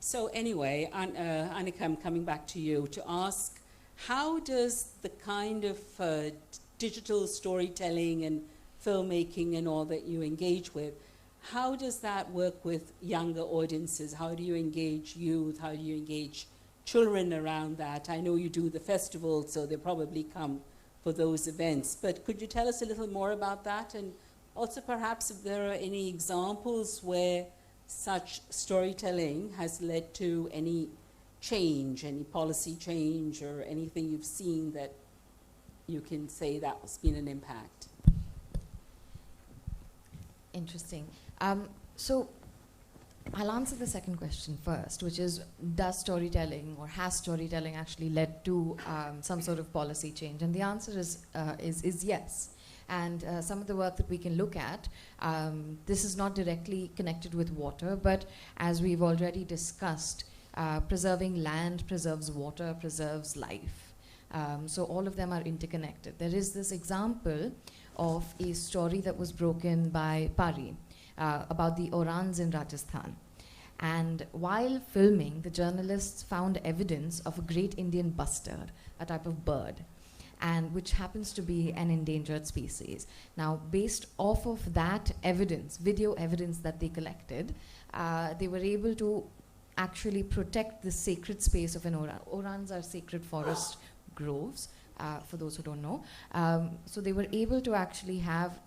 So anyway, Anaka, I'm coming back to you to ask, how does the kind of digital storytelling and filmmaking and all that you engage with, how does that work with younger audiences? How do you engage youth? How do you engage children around that? I know you do the festival, so they probably come for those events. But could you tell us a little more about that? And also perhaps if there are any examples where such storytelling has led to any change, any policy change, or anything you've seen that you can say that's been an impact? Interesting. So I'll answer the second question first, which is, does storytelling or has storytelling actually led to some sort of policy change? And the answer is yes. And some of the work that we can look at, this is not directly connected with water, but as we've already discussed, preserving land preserves water, preserves life. So all of them are interconnected. There is this example of a story that was broken by Pari about the Orans in Rajasthan. And while filming, the journalists found evidence of a great Indian bustard, a type of bird, and which happens to be an endangered species. Now, based off of that evidence, video evidence that they collected, they were able to actually protect the sacred space of an Oran. Orans are sacred forest groves, for those who don't know. So they were able to actually have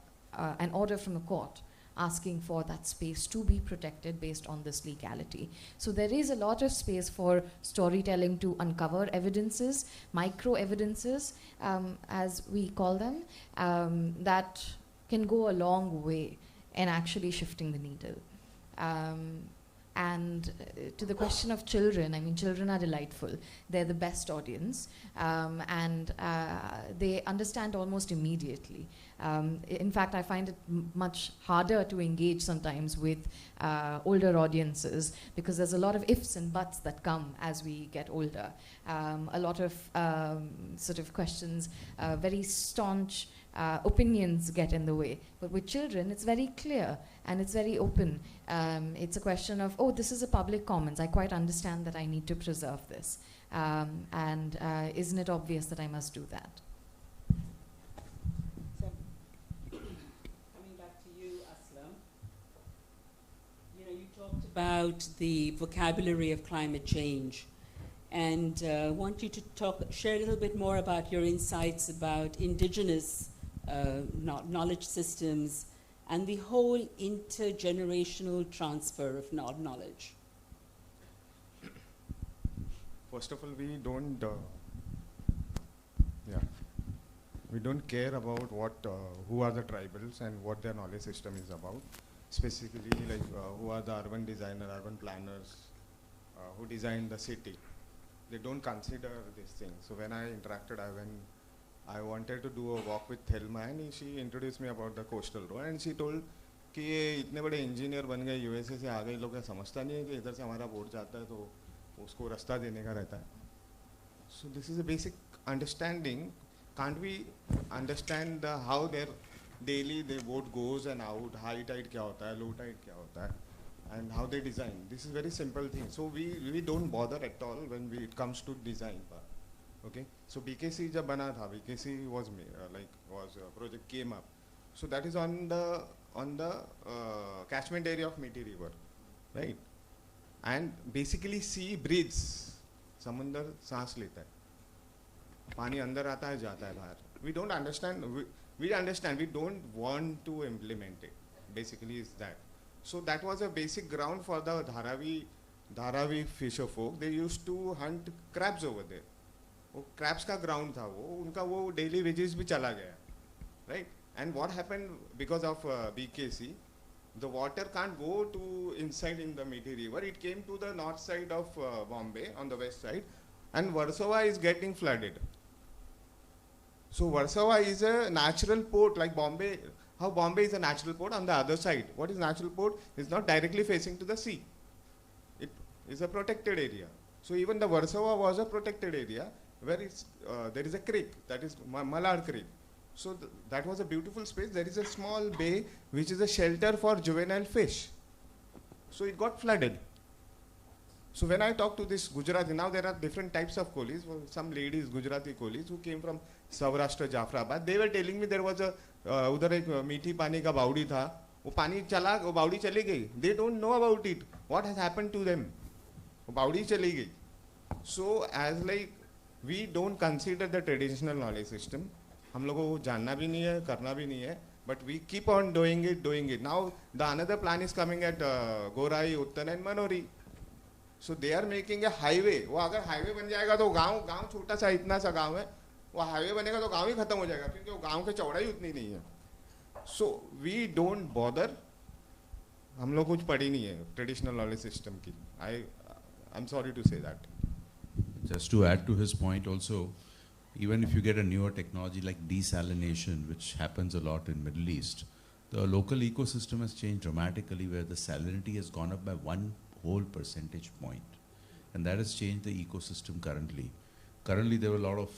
an order from the court asking for that space to be protected based on this legality. So there is a lot of space for storytelling to uncover evidences, micro evidences, as we call them, that can go a long way in actually shifting the needle. And to the question of children, I mean, children are delightful. They're the best audience, and they understand almost immediately. In fact, I find it much harder to engage sometimes with older audiences because there's a lot of ifs and buts that come as we get older. A lot of sort of questions, very staunch opinions get in the way. But with children, it's very clear and it's very open. It's a question of, oh, this is a public commons. I quite understand that I need to preserve this. And isn't it obvious that I must do that? So, coming back to you, Aslam. You know, you talked about the vocabulary of climate change. And I want you to share a little bit more about your insights about indigenous knowledge systems and the whole intergenerational transfer of knowledge. First of all, we don't care about what who are the tribals and what their knowledge system is about. Specifically, like who are the urban designer, urban planners, who designed the city. They don't consider this thing. So when I interacted, I wanted to do a walk with Thelma, and she introduced me about the coastal road, and she told कि ये इतने बड़े engineer बन गए USA से आ गए, लोग समझता नहीं है कि इधर से हमारा बोट जाता है तो उसको रास्ता देने का रहता है. So this is a basic understanding. Can't we understand how their daily their boat goes and out, high tide क्या होता है, low tide क्या होता है, and how they design. This is very simple thing. So we don't bother at all when it comes to design part. Okay. So BKC जब बना था, BKC was project came up. So that is on the catchment area of Methi River, right? And basically sea breathes. समंदर सांस लेता है, पानी अंदर आता है जाता है बाहर. We don't understand. We understand. We don't want to implement it. Basically, is that. So that was a basic ground for the Dharavi fisher folk. They used to hunt crabs over there. वो crabs का ground था वो, उनका वो daily wages भी चला गया, right? And what happened because of BKC, the water can't go to inside in the Methi River. It came to the north side of Bombay on the west side, and Warsaw is getting flooded. So Warsaw is a natural port like Bombay. How Bombay is a natural port on the other side. What is natural port? It's not directly facing to the sea. It is a protected area. So even the Warsaw was a protected area where there is a creek, that is Malad Creek. So that was a beautiful space. There is a small bay which is a shelter for juvenile fish. So it got flooded. So when I talk to this Gujarati, now there are different types of coolies. Some ladies, Gujarati coolies who came from Saurashtra, Jafrabad, they were telling me there was a उधर एक मीठी पानी का बावड़ी था, वो पानी चला, वो बावड़ी चली गई. They don't know about it. What has happened to them? वो बावड़ी चली गई. So as like we don't consider the traditional knowledge system. हम लोगों को जानना भी नहीं है, करना भी नहीं है. But we keep on doing it. Now the another plan is coming at Gorai, Uttan and Manori. So they are making a highway. वो अगर highway बन जाएगा तो गांव छोटा सा इतना सा गांव है, वो हाईवे बनेगा तो गांव ही खत्म हो जाएगा क्योंकि वो गांव की चौड़ाई उतनी नहीं है. So we don't bother हम लोग कुछ पढ़ी नहीं है ट्रेडिशनल नॉलेज सिस्टम की. I'm sorry to say that. Just to add to his point also, even if you get a newer technology like desalination, which happens a lot in Middle East, the local ecosystem has changed dramatically where the salinity has gone up by 1 whole percentage point. And that has changed the ecosystem currently. Currently there were a lot of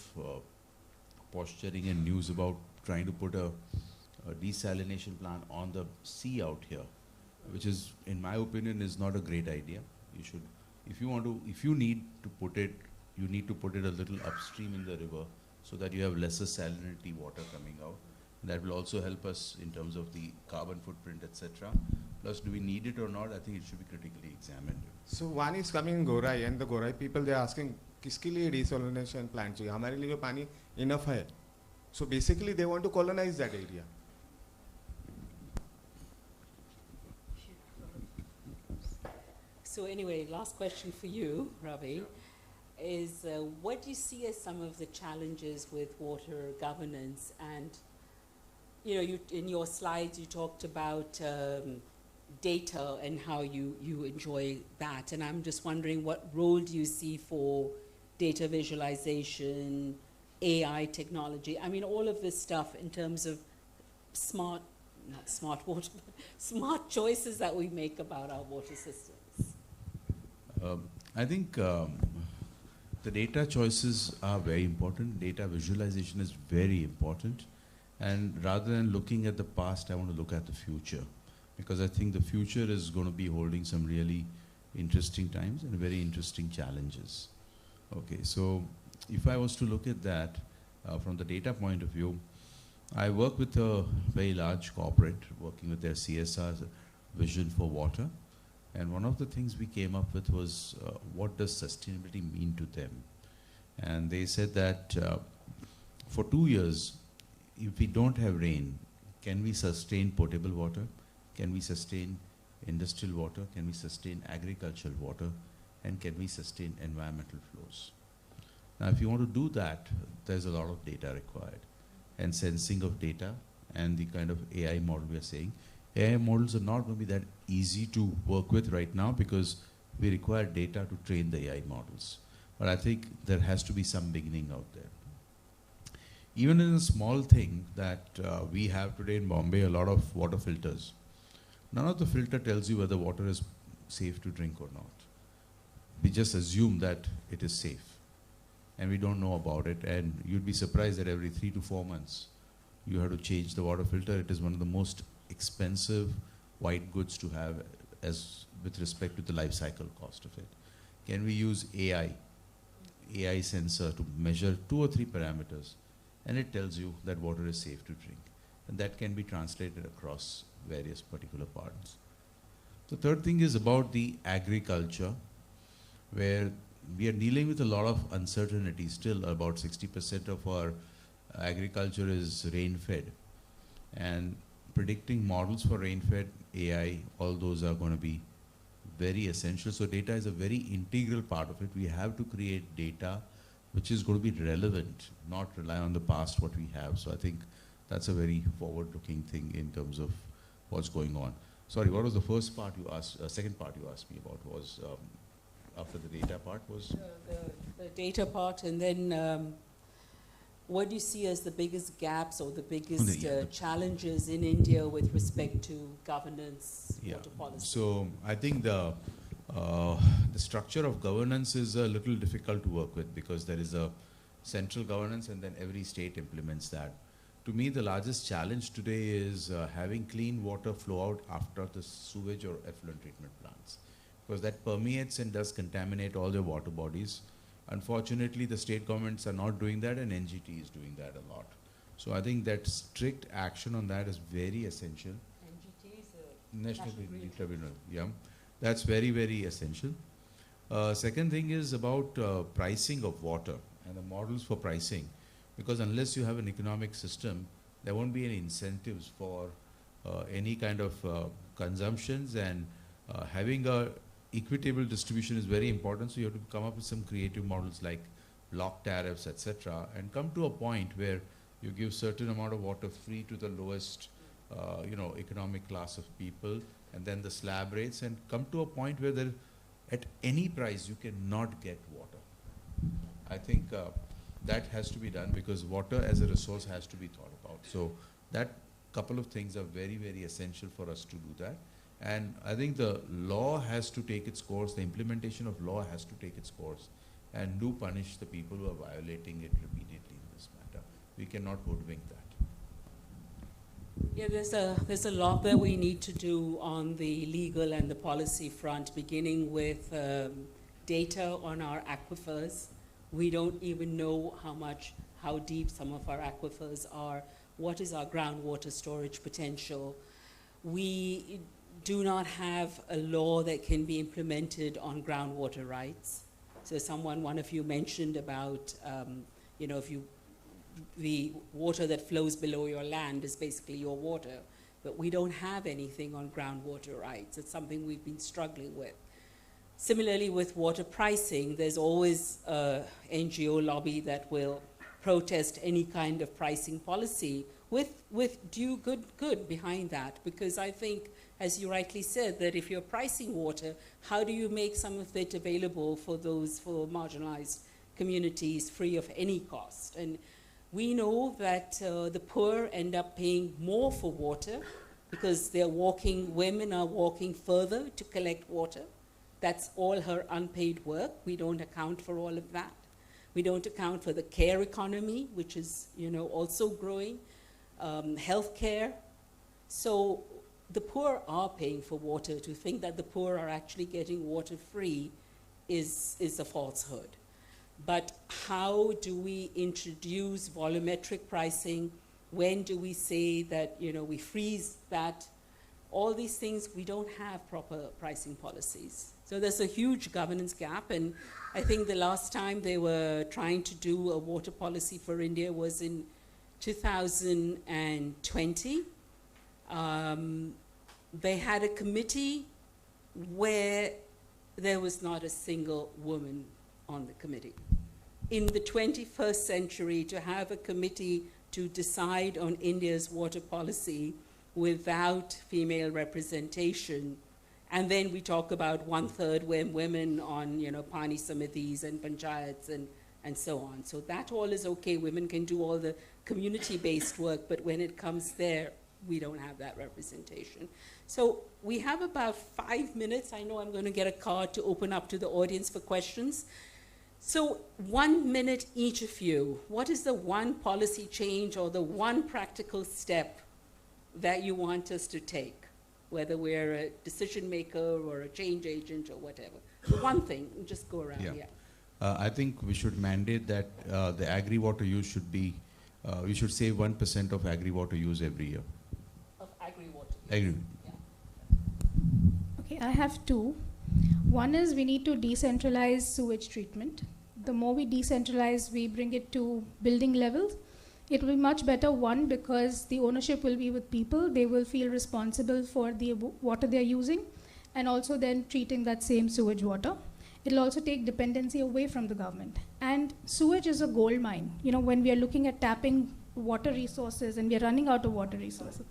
posturing and news about trying to put a desalination plant on the sea out here, which is, in my opinion, is not a great idea. You should, if you need to put it, you need to put it a little upstream in the river so that you have lesser salinity water coming out. That will also help us in terms of the carbon footprint, etc. Plus, do we need it or not? I think it should be critically examined. So one is coming in Gorai, and the Gorai people, they are asking, किसके लिए desalination plant चाहिए? हमारे लिए पानी enough है. So basically, they want to colonize that area. So anyway, last question for you, Ravi, is what do you see as some of the challenges with water governance? And you know, in your slides you talked about data and how you enjoy that, and I'm just wondering what role do you see for data visualization, AI technology? I mean, all of this stuff in terms of smart choices that we make about our water systems. I think the data choices are very important. Data visualization is very important. And rather than looking at the past, I want to look at the future. Because I think the future is going to be holding some really interesting times and very interesting challenges. Okay, so if I was to look at that from the data point of view, I work with a very large corporate working with their CSR vision for water. And one of the things we came up with was what does sustainability mean to them? And they said that for 2 years, if we don't have rain, can we sustain potable water? Can we sustain industrial water? Can we sustain agricultural water? And can we sustain environmental flows? Now, if you want to do that, there's a lot of data required. And sensing of data and the kind of AI model we are saying. AI models are not going to be that easy to work with right now because we require data to train the AI models. But I think there has to be some beginning out there. Even in a small thing that we have today in Bombay, a lot of water filters. None of the filter tells you whether water is safe to drink or not. We just assume that it is safe. And we don't know about it. And you'd be surprised that every 3 to 4 months, you have to change the water filter. It is one of the most expensive white goods to have as with respect to the life cycle cost of it. Can we use AI sensor to measure 2 or 3 parameters, and it tells you that water is safe to drink. And that can be translated across various particular parts. The third thing is about the agriculture, where we are dealing with a lot of uncertainty. Still, about 60% of our agriculture is rain-fed. And predicting models for rain-fed, AI, all those are going to be very essential. So data is a very integral part of it. We have to create data which is going to be relevant, not rely on the past, what we have. So I think that's a very forward-looking thing in terms of what's going on. Sorry, what was the first part you asked, second part you asked me about was, after the data part was? The data part, and then what do you see as the biggest gaps or the biggest challenges in India with respect to governance, water policy? So I think the structure of governance is a little difficult to work with because there is a central governance and then every state implements that. To me, the largest challenge today is having clean water flow out after the sewage or effluent treatment plants, because that permeates and does contaminate all their water bodies. Unfortunately, the state governments are not doing that, and NGT is doing that a lot. So I think that strict action on that is very essential. NGT is National Grid Tribunal, yeah. That's very, very essential. Second thing is about pricing of water and the models for pricing. Because unless you have an economic system, there won't be any incentives for any kind of consumptions, and having a equitable distribution is very important. So you have to come up with some creative models like block tariffs, etc., and come to a point where you give certain amount of water free to the lowest, economic class of people, and then the slab rates, and come to a point where there, at any price you cannot get water. I think that has to be done, because water as a resource has to be thought about. So that couple of things are very, very essential for us to do that. And I think the law has to take its course, the implementation of law has to take its course, and do punish the people who are violating it repeatedly in this matter. We cannot hoodwink that. Yeah, there's a lot that we need to do on the legal and the policy front, beginning with data on our aquifers. We don't even know how deep some of our aquifers are. What is our groundwater storage potential? We do not have a law that can be implemented on groundwater rights. So one of you mentioned about, the water that flows below your land is basically your water, but we don't have anything on groundwater rights. It's something we've been struggling with. Similarly, with water pricing, there's always a NGO lobby that will protest any kind of pricing policy with due good behind that, because I think, as you rightly said, that if you're pricing water, how do you make some of it available for marginalized communities free of any cost? And we know that the poor end up paying more for water because women are walking further to collect water. That's all her unpaid work. We don't account for all of that. We don't account for the care economy, which is, also growing, healthcare. So the poor are paying for water. To think that the poor are actually getting water free is a falsehood. But how do we introduce volumetric pricing? When do we say that, we freeze that? All these things, we don't have proper pricing policies. So there's a huge governance gap, and I think the last time they were trying to do a water policy for India was in 2020. They had a committee where there was not a single woman on the committee. In the 21st century, to have a committee to decide on India's water policy without female representation, and then we talk about 1/3 women on, Pani Samitis and Panchayats and so on. So that all is okay. Women can do all the community-based work, but when it comes there, we don't have that representation. So we have about 5 minutes. I know I'm going to get a card to open up to the audience for questions. So 1 minute each of you. What is the one policy change or the one practical step that you want us to take, whether we're a decision maker or a change agent or whatever? The one thing, just go around. Yeah. I think we should mandate that the agri-water use should be, we should save 1% of agri-water use every year. Of agri-water use? Okay, I have two. One is we need to decentralize sewage treatment. The more we decentralize, we bring it to building levels. It will be much better, one, because the ownership will be with people. They will feel responsible for the water they're using, and also then treating that same sewage water. It'll also take dependency away from the government. And sewage is a gold mine. When we are looking at tapping water resources and we are running out of water resources.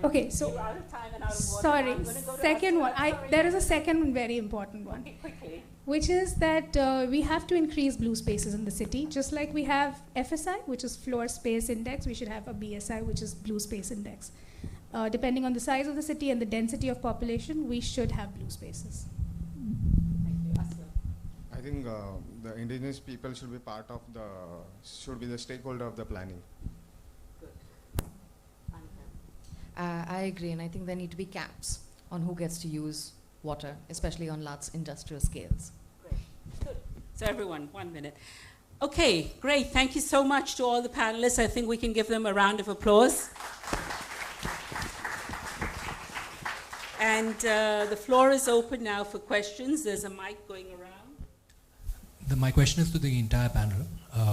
Okay, so, you're out of time and out of water. sorry, second one. There is a second very important one. Okay, quickly. Which is that we have to increase blue spaces in the city. Just like we have FSI, which is floor space index, we should have a BSI, which is blue space index. Depending on the size of the city and the density of population, we should have blue spaces. Thank you. Aslam. I think the indigenous people should be should be the stakeholder of the planning. Good. I agree, and I think there need to be caps on who gets to use water, especially on large industrial scales. Great. Good. So everyone, 1 minute. Okay, great. Thank you so much to all the panelists. I think we can give them a round of applause. And the floor is open now for questions. There's a mic going around. My question is to the entire panel.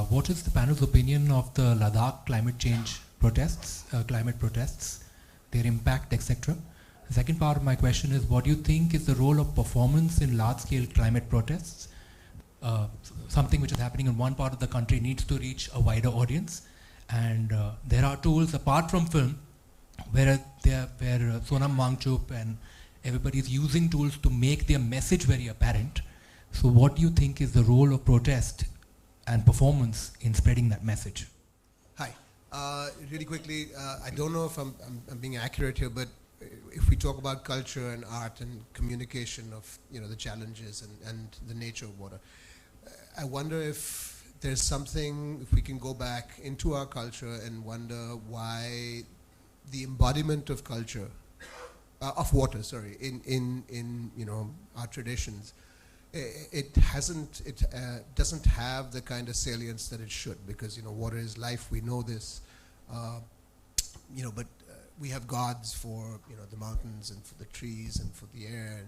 What is the panel's opinion of the Ladakh climate change protests, their impact, etc.? The second part of my question is, what do you think is the role of performance in large-scale climate protests? Something which is happening in one part of the country needs to reach a wider audience, and there are tools apart from film where Sonam Wangchup and everybody's using tools to make their message very apparent. So what do you think is the role of protest and performance in spreading that message? Hi. Really quickly, I don't know if I'm being accurate here, but if we talk about culture and art and communication of the challenges and the nature of water, I wonder if there's something, if we can go back into our culture and wonder why the embodiment of culture, of water, sorry, in our traditions, it doesn't have the kind of salience that it should, because water is life. We know this, but we have gods for the mountains and for the trees and for the air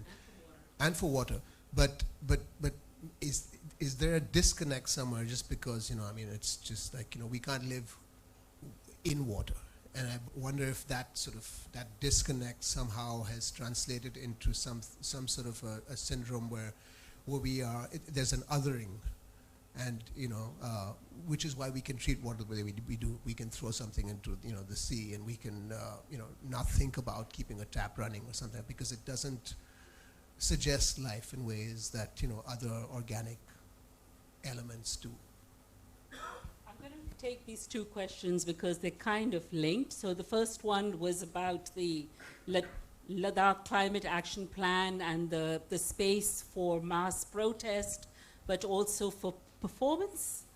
and for water. But is there a disconnect somewhere? Just because it's just like we can't live in water, and I wonder if that disconnect somehow has translated into some sort of a syndrome where we are, there's an othering, and which is why we can treat water the way we do. We can throw something into the sea, and we can not think about keeping a tap running or something, because it doesn't suggest life in ways that other organic elements do. I'm going to take these two questions because they're kind of linked. So the first one was about the Ladakh Climate Action Plan and the space for mass protest, but also for performance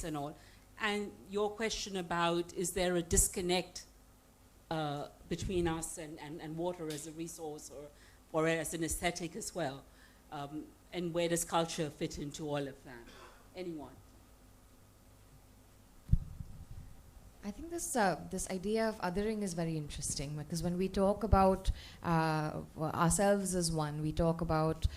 and all. And your question about, is there a disconnect between us and water as a resource or as an aesthetic as well? And where does culture fit into all of that? Anyone? I think this idea of othering is very interesting, because when we talk about ourselves as one, we talk about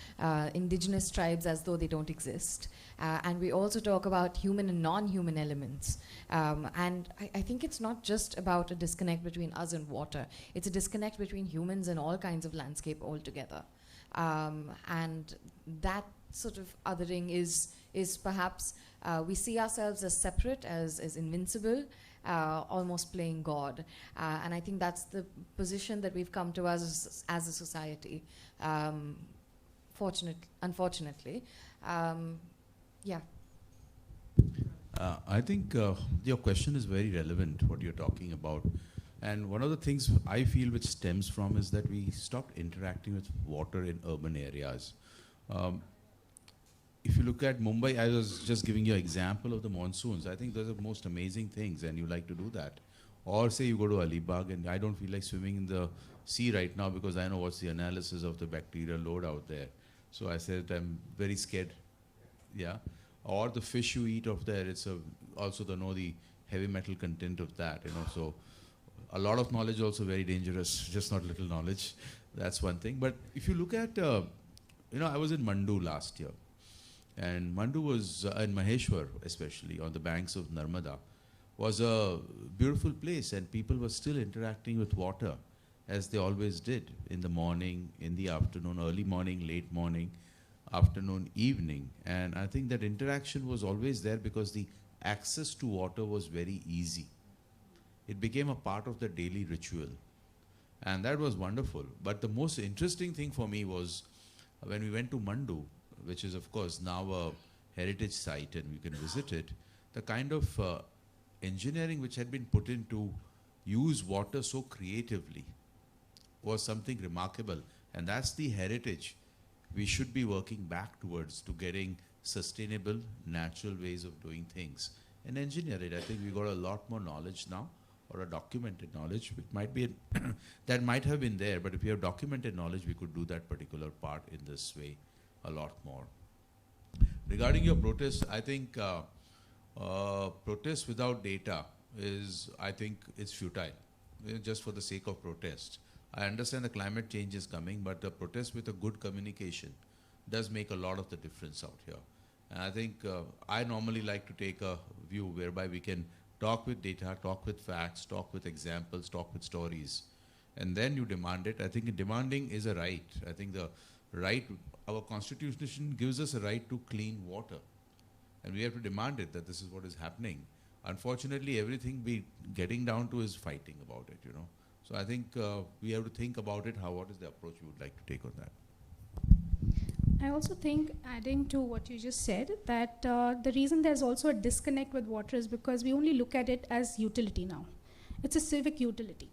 indigenous tribes as though they don't exist, and we also talk about human and non-human elements. And I think it's not just about a disconnect between us and water. It's a disconnect between humans and all kinds of landscape altogether. And that sort of othering is perhaps, we see ourselves as separate, as invincible, almost playing God. And I think that's the position that we've come to as a society, unfortunately. Yeah. I think your question is very relevant, what you're talking about. And one of the things I feel which stems from is that we stopped interacting with water in urban areas. If you look at Mumbai, I was just giving you an example of the monsoons. I think those are the most amazing things, and you like to do that. Or say you go to Alibag, and I don't feel like swimming in the sea right now because I know what's the analysis of the bacterial load out there. So I said I'm very scared. Yeah. Or the fish you eat of there, it's also to know the heavy metal content of that. So a lot of knowledge also very dangerous, just not little knowledge. That's one thing. But if you look at, I was in Mandu last year. And Mandu was, in Maheshwar especially, on the banks of Narmada, was a beautiful place, and people were still interacting with water as they always did, in the morning, in the afternoon, early morning, late morning, afternoon, evening. And I think that interaction was always there because the access to water was very easy. It became a part of the daily ritual. And that was wonderful. But the most interesting thing for me was when we went to Mandu, which is of course now a heritage site and we can visit it, the kind of engineering which had been put in to use water so creatively was something remarkable. And that's the heritage we should be working back towards, to getting sustainable, natural ways of doing things and engineer it. I think we got a lot more knowledge now, or a documented knowledge. It might be that might have been there, but if we have documented knowledge, we could do that particular part in this way a lot more. Regarding your protest, I think protest without data is, I think, it's futile, just for the sake of protest. I understand the climate change is coming, but the protest with a good communication does make a lot of the difference out here. And I think I normally like to take a view whereby we can talk with data, talk with facts, talk with examples, talk with stories, and then you demand it. I think demanding is a right. I think the right, our constitution gives us a right to clean water, and we have to demand it, that this is what is happening. Unfortunately, everything we getting down to is fighting about it, So I think we have to think about it, what is the approach you would like to take on that? I also think, adding to what you just said, that the reason there's also a disconnect with water is because we only look at it as utility now. It's a civic utility.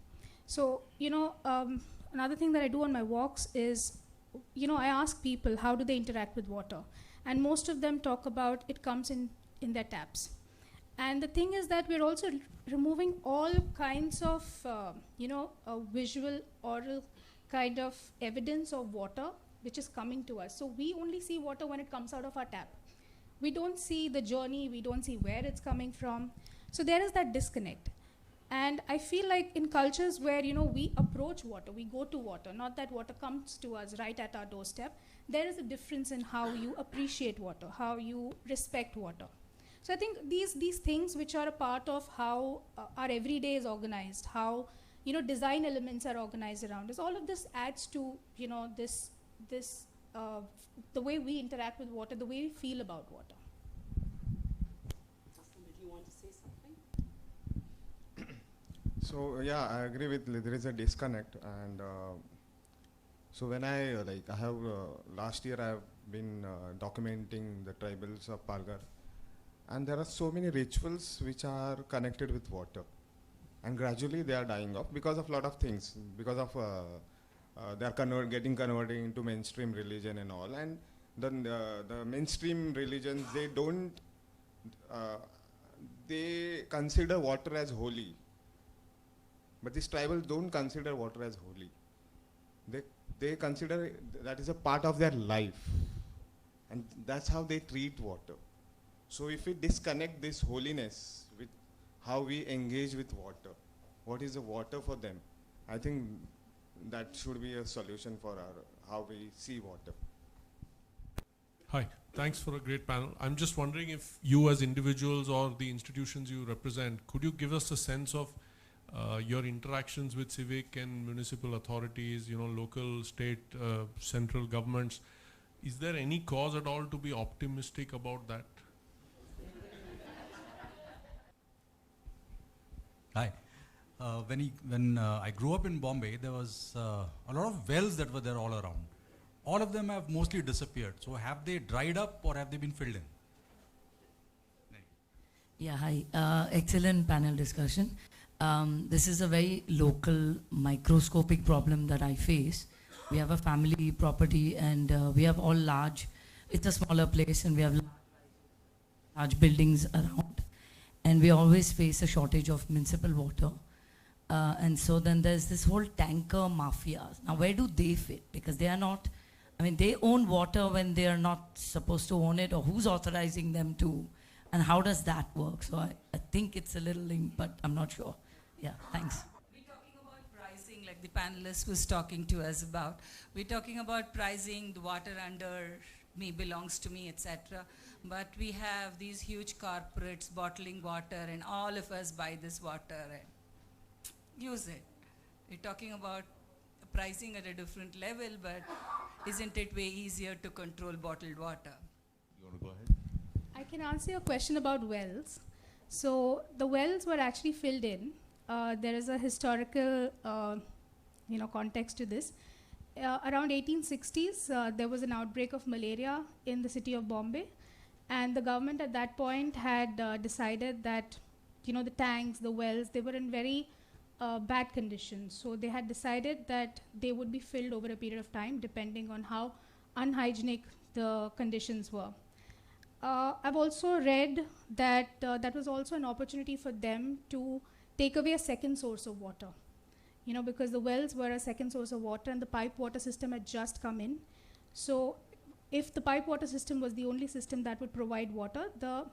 So, another thing that I do on my walks is, I ask people how do they interact with water. And most of them talk about it comes in their taps. And the thing is that we're also removing all kinds of, visual, oral kind of evidence of water which is coming to us. So we only see water when it comes out of our tap. We don't see the journey, we don't see where it's coming from. So there is that disconnect. And I feel like in cultures where, we approach water, we go to water, not that water comes to us right at our doorstep, there is a difference in how you appreciate water, how you respect water. So I think these things which are a part of how our everyday is organized, how, design elements are organized around us, all of this adds to, the way we interact with water, the way we feel about water. Did you want to say something? So yeah, I agree with there is a disconnect, and so when I have last year I have been documenting the tribals of Palghar, and there are so many rituals which are connected with water, and gradually they are dying off because of a lot of things, because of they are getting converted into mainstream religion and all, and then the mainstream religions, they don't they consider water as holy, but these tribals don't consider water as holy. They consider that is a part of their life, and that's how they treat water. So if we disconnect this holiness with how we engage with water, what is the water for them, I think that should be a solution for how we see water. Hi, thanks for a great panel. I'm just wondering if you as individuals or the institutions you represent, could you give us a sense of your interactions with civic and municipal authorities, local, state, central governments? Is there any cause at all to be optimistic about that? Hi. When I grew up in Bombay, there was a lot of wells that were there all around. All of them have mostly disappeared. So have they dried up or have they been filled in? Yeah, hi. Excellent panel discussion. This is a very local, microscopic problem that I face. We have a family property and we have all large, it's a smaller place and we have large buildings around. And we always face a shortage of municipal water. And so then there's this whole tanker mafia. Now where do they fit? Because they are not, they own water when they are not supposed to own it, or who's authorizing them to? And how does that work? So I think it's a little linked, but I'm not sure. Yeah, thanks. We're talking about pricing, like the panelist was talking to us about. We're talking about pricing, the water under me belongs to me, etc. But we have these huge corporates bottling water, and all of us buy this water and use it. We're talking about pricing at a different level, but isn't it way easier to control bottled water? You want to go ahead? I can answer your question about wells. So the wells were actually filled in. There is a historical context to this. Around 1860s, there was an outbreak of malaria in the city of Bombay, and the government at that point had decided that the tanks, the wells, they were in very bad conditions. So they had decided that they would be filled over a period of time depending on how unhygienic the conditions were. I've also read that that was also an opportunity for them to take away a second source of water. Because the wells were a second source of water and the pipe water system had just come in. So if the pipe water system was the only system that would provide water, the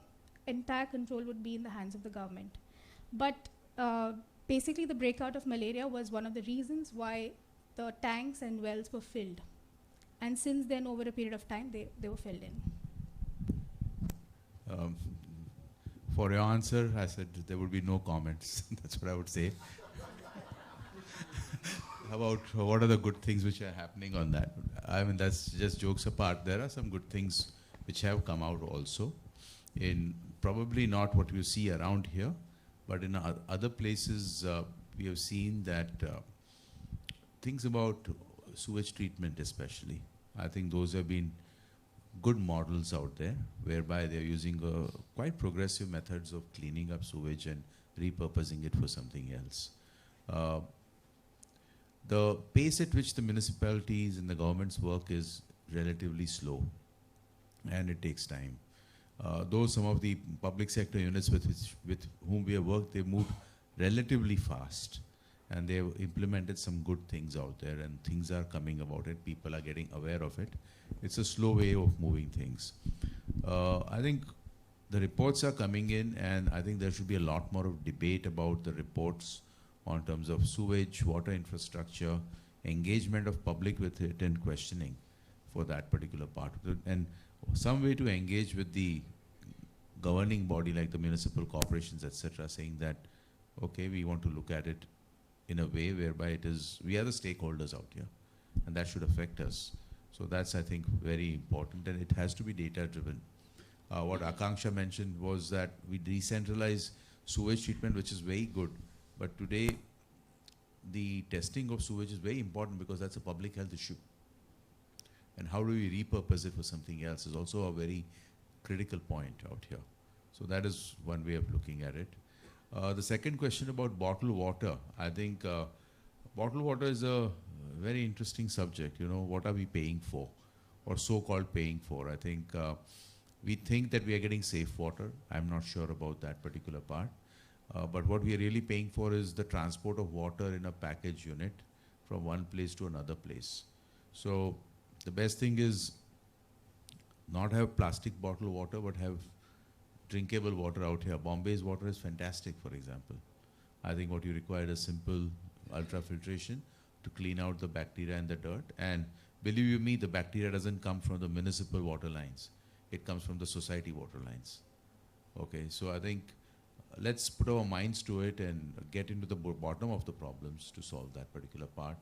entire control would be in the hands of the government. But basically the breakout of malaria was one of the reasons why the tanks and wells were filled. And since then, over a period of time, they were filled in. For your answer, I said there would be no comments. That's what I would say. About what are the good things which are happening on that. That's just jokes apart. There are some good things which have come out also. In probably not what you see around here, but in other places we have seen that things about sewage treatment especially. I think those have been good models out there, whereby they're using quite progressive methods of cleaning up sewage and repurposing it for something else. The pace at which the municipalities and the governments work is relatively slow, and it takes time. Though some of the public sector units with whom we have worked, they've moved relatively fast, and they've implemented some good things out there, and things are coming about it. People are getting aware of it. It's a slow way of moving things. I think the reports are coming in, and I think there should be a lot more of debate about the reports on terms of sewage, water infrastructure, engagement of public with it, and questioning for that particular part of it, and some way to engage with the governing body like the municipal corporations, etc., saying that, okay, we want to look at it in a way whereby it is, we are the stakeholders out here, and that should affect us. So that's, I think, very important, and it has to be data-driven. What Akanksha mentioned was that we decentralize sewage treatment, which is very good, but today the testing of sewage is very important because that's a public health issue. And how do we repurpose it for something else is also a very critical point out here. So that is one way of looking at it. The second question about bottled water, I think bottled water is a very interesting subject. You know, what are we paying for, or so-called paying for? I think we think that we are getting safe water. I'm not sure about that particular part. But what we are really paying for is the transport of water in a package unit from one place to another place. So the best thing is not have plastic bottled water, but have drinkable water out here. Bombay's water is fantastic, for example. I think what you require is simple ultrafiltration to clean out the bacteria and the dirt. And believe you me, the bacteria doesn't come from the municipal water lines. It comes from the society water lines. Okay, so I think let's put our minds to it and get into the bottom of the problems to solve that particular part.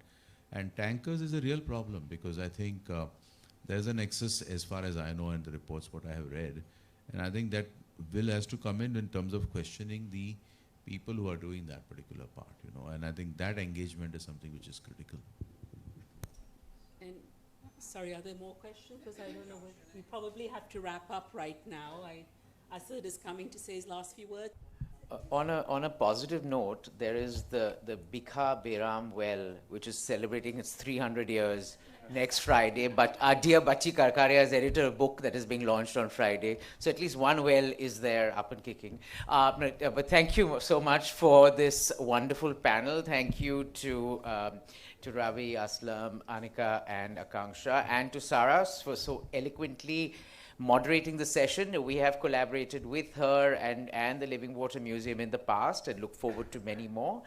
And tankers is a real problem because I think there's an excess, as far as I know in the reports, what I have read. And I think that will has to come in terms of questioning the people who are doing that particular part, you know. And I think that engagement is something which is critical. And sorry, are there more questions? Because I don't know, we probably have to wrap up right now. Asad is coming to say his last few words. On a positive note, there is the Bikha Beram well, which is celebrating its 300 years next Friday. But our dear Bachi Karkaria has edited a book that is being launched on Friday. So at least one well is there up and kicking. But thank you so much for this wonderful panel. Thank you to Ravi, Aslam, Anaka, and Akanksha, and to Sara for so eloquently moderating the session. We have collaborated with her and the Living Water Museum in the past and look forward to many more.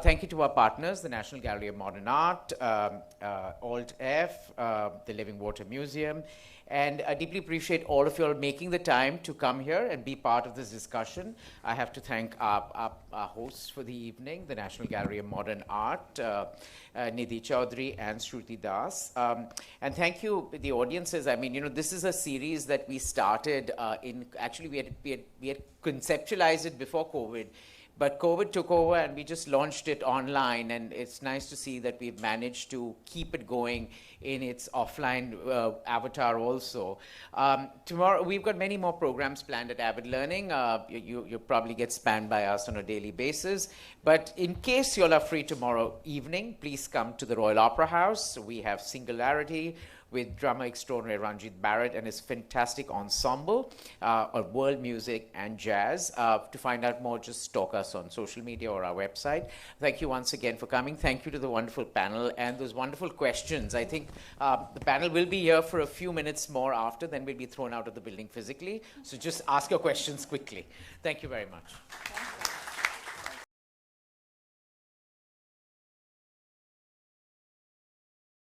Thank you to our partners, the National Gallery of Modern Art, Alt-F, the Living Water Museum. And I deeply appreciate all of you all making the time to come here and be part of this discussion. I have to thank our hosts for the evening, the National Gallery of Modern Art, Nidhi Chaudhary and Shruti Das. And thank you, the audiences. I mean, you know, this is a series that we started actually we had conceptualized it before COVID. But COVID took over and we just launched it online, and it's nice to see that we've managed to keep it going in its offline avatar also. Tomorrow, we've got many more programs planned at Avid Learning. You'll probably get spammed by us on a daily basis. But in case you all are free tomorrow evening, please come to the Royal Opera House. We have Singularity with drummer extraordinary Ranjit Barrett and his fantastic ensemble of world music and jazz. To find out more, just stalk us on social media or our website. Thank you once again for coming. Thank you to the wonderful panel and those wonderful questions. I think the panel will be here for a few minutes more after, then we'll be thrown out of the building physically. So just ask your questions quickly. Thank you very much.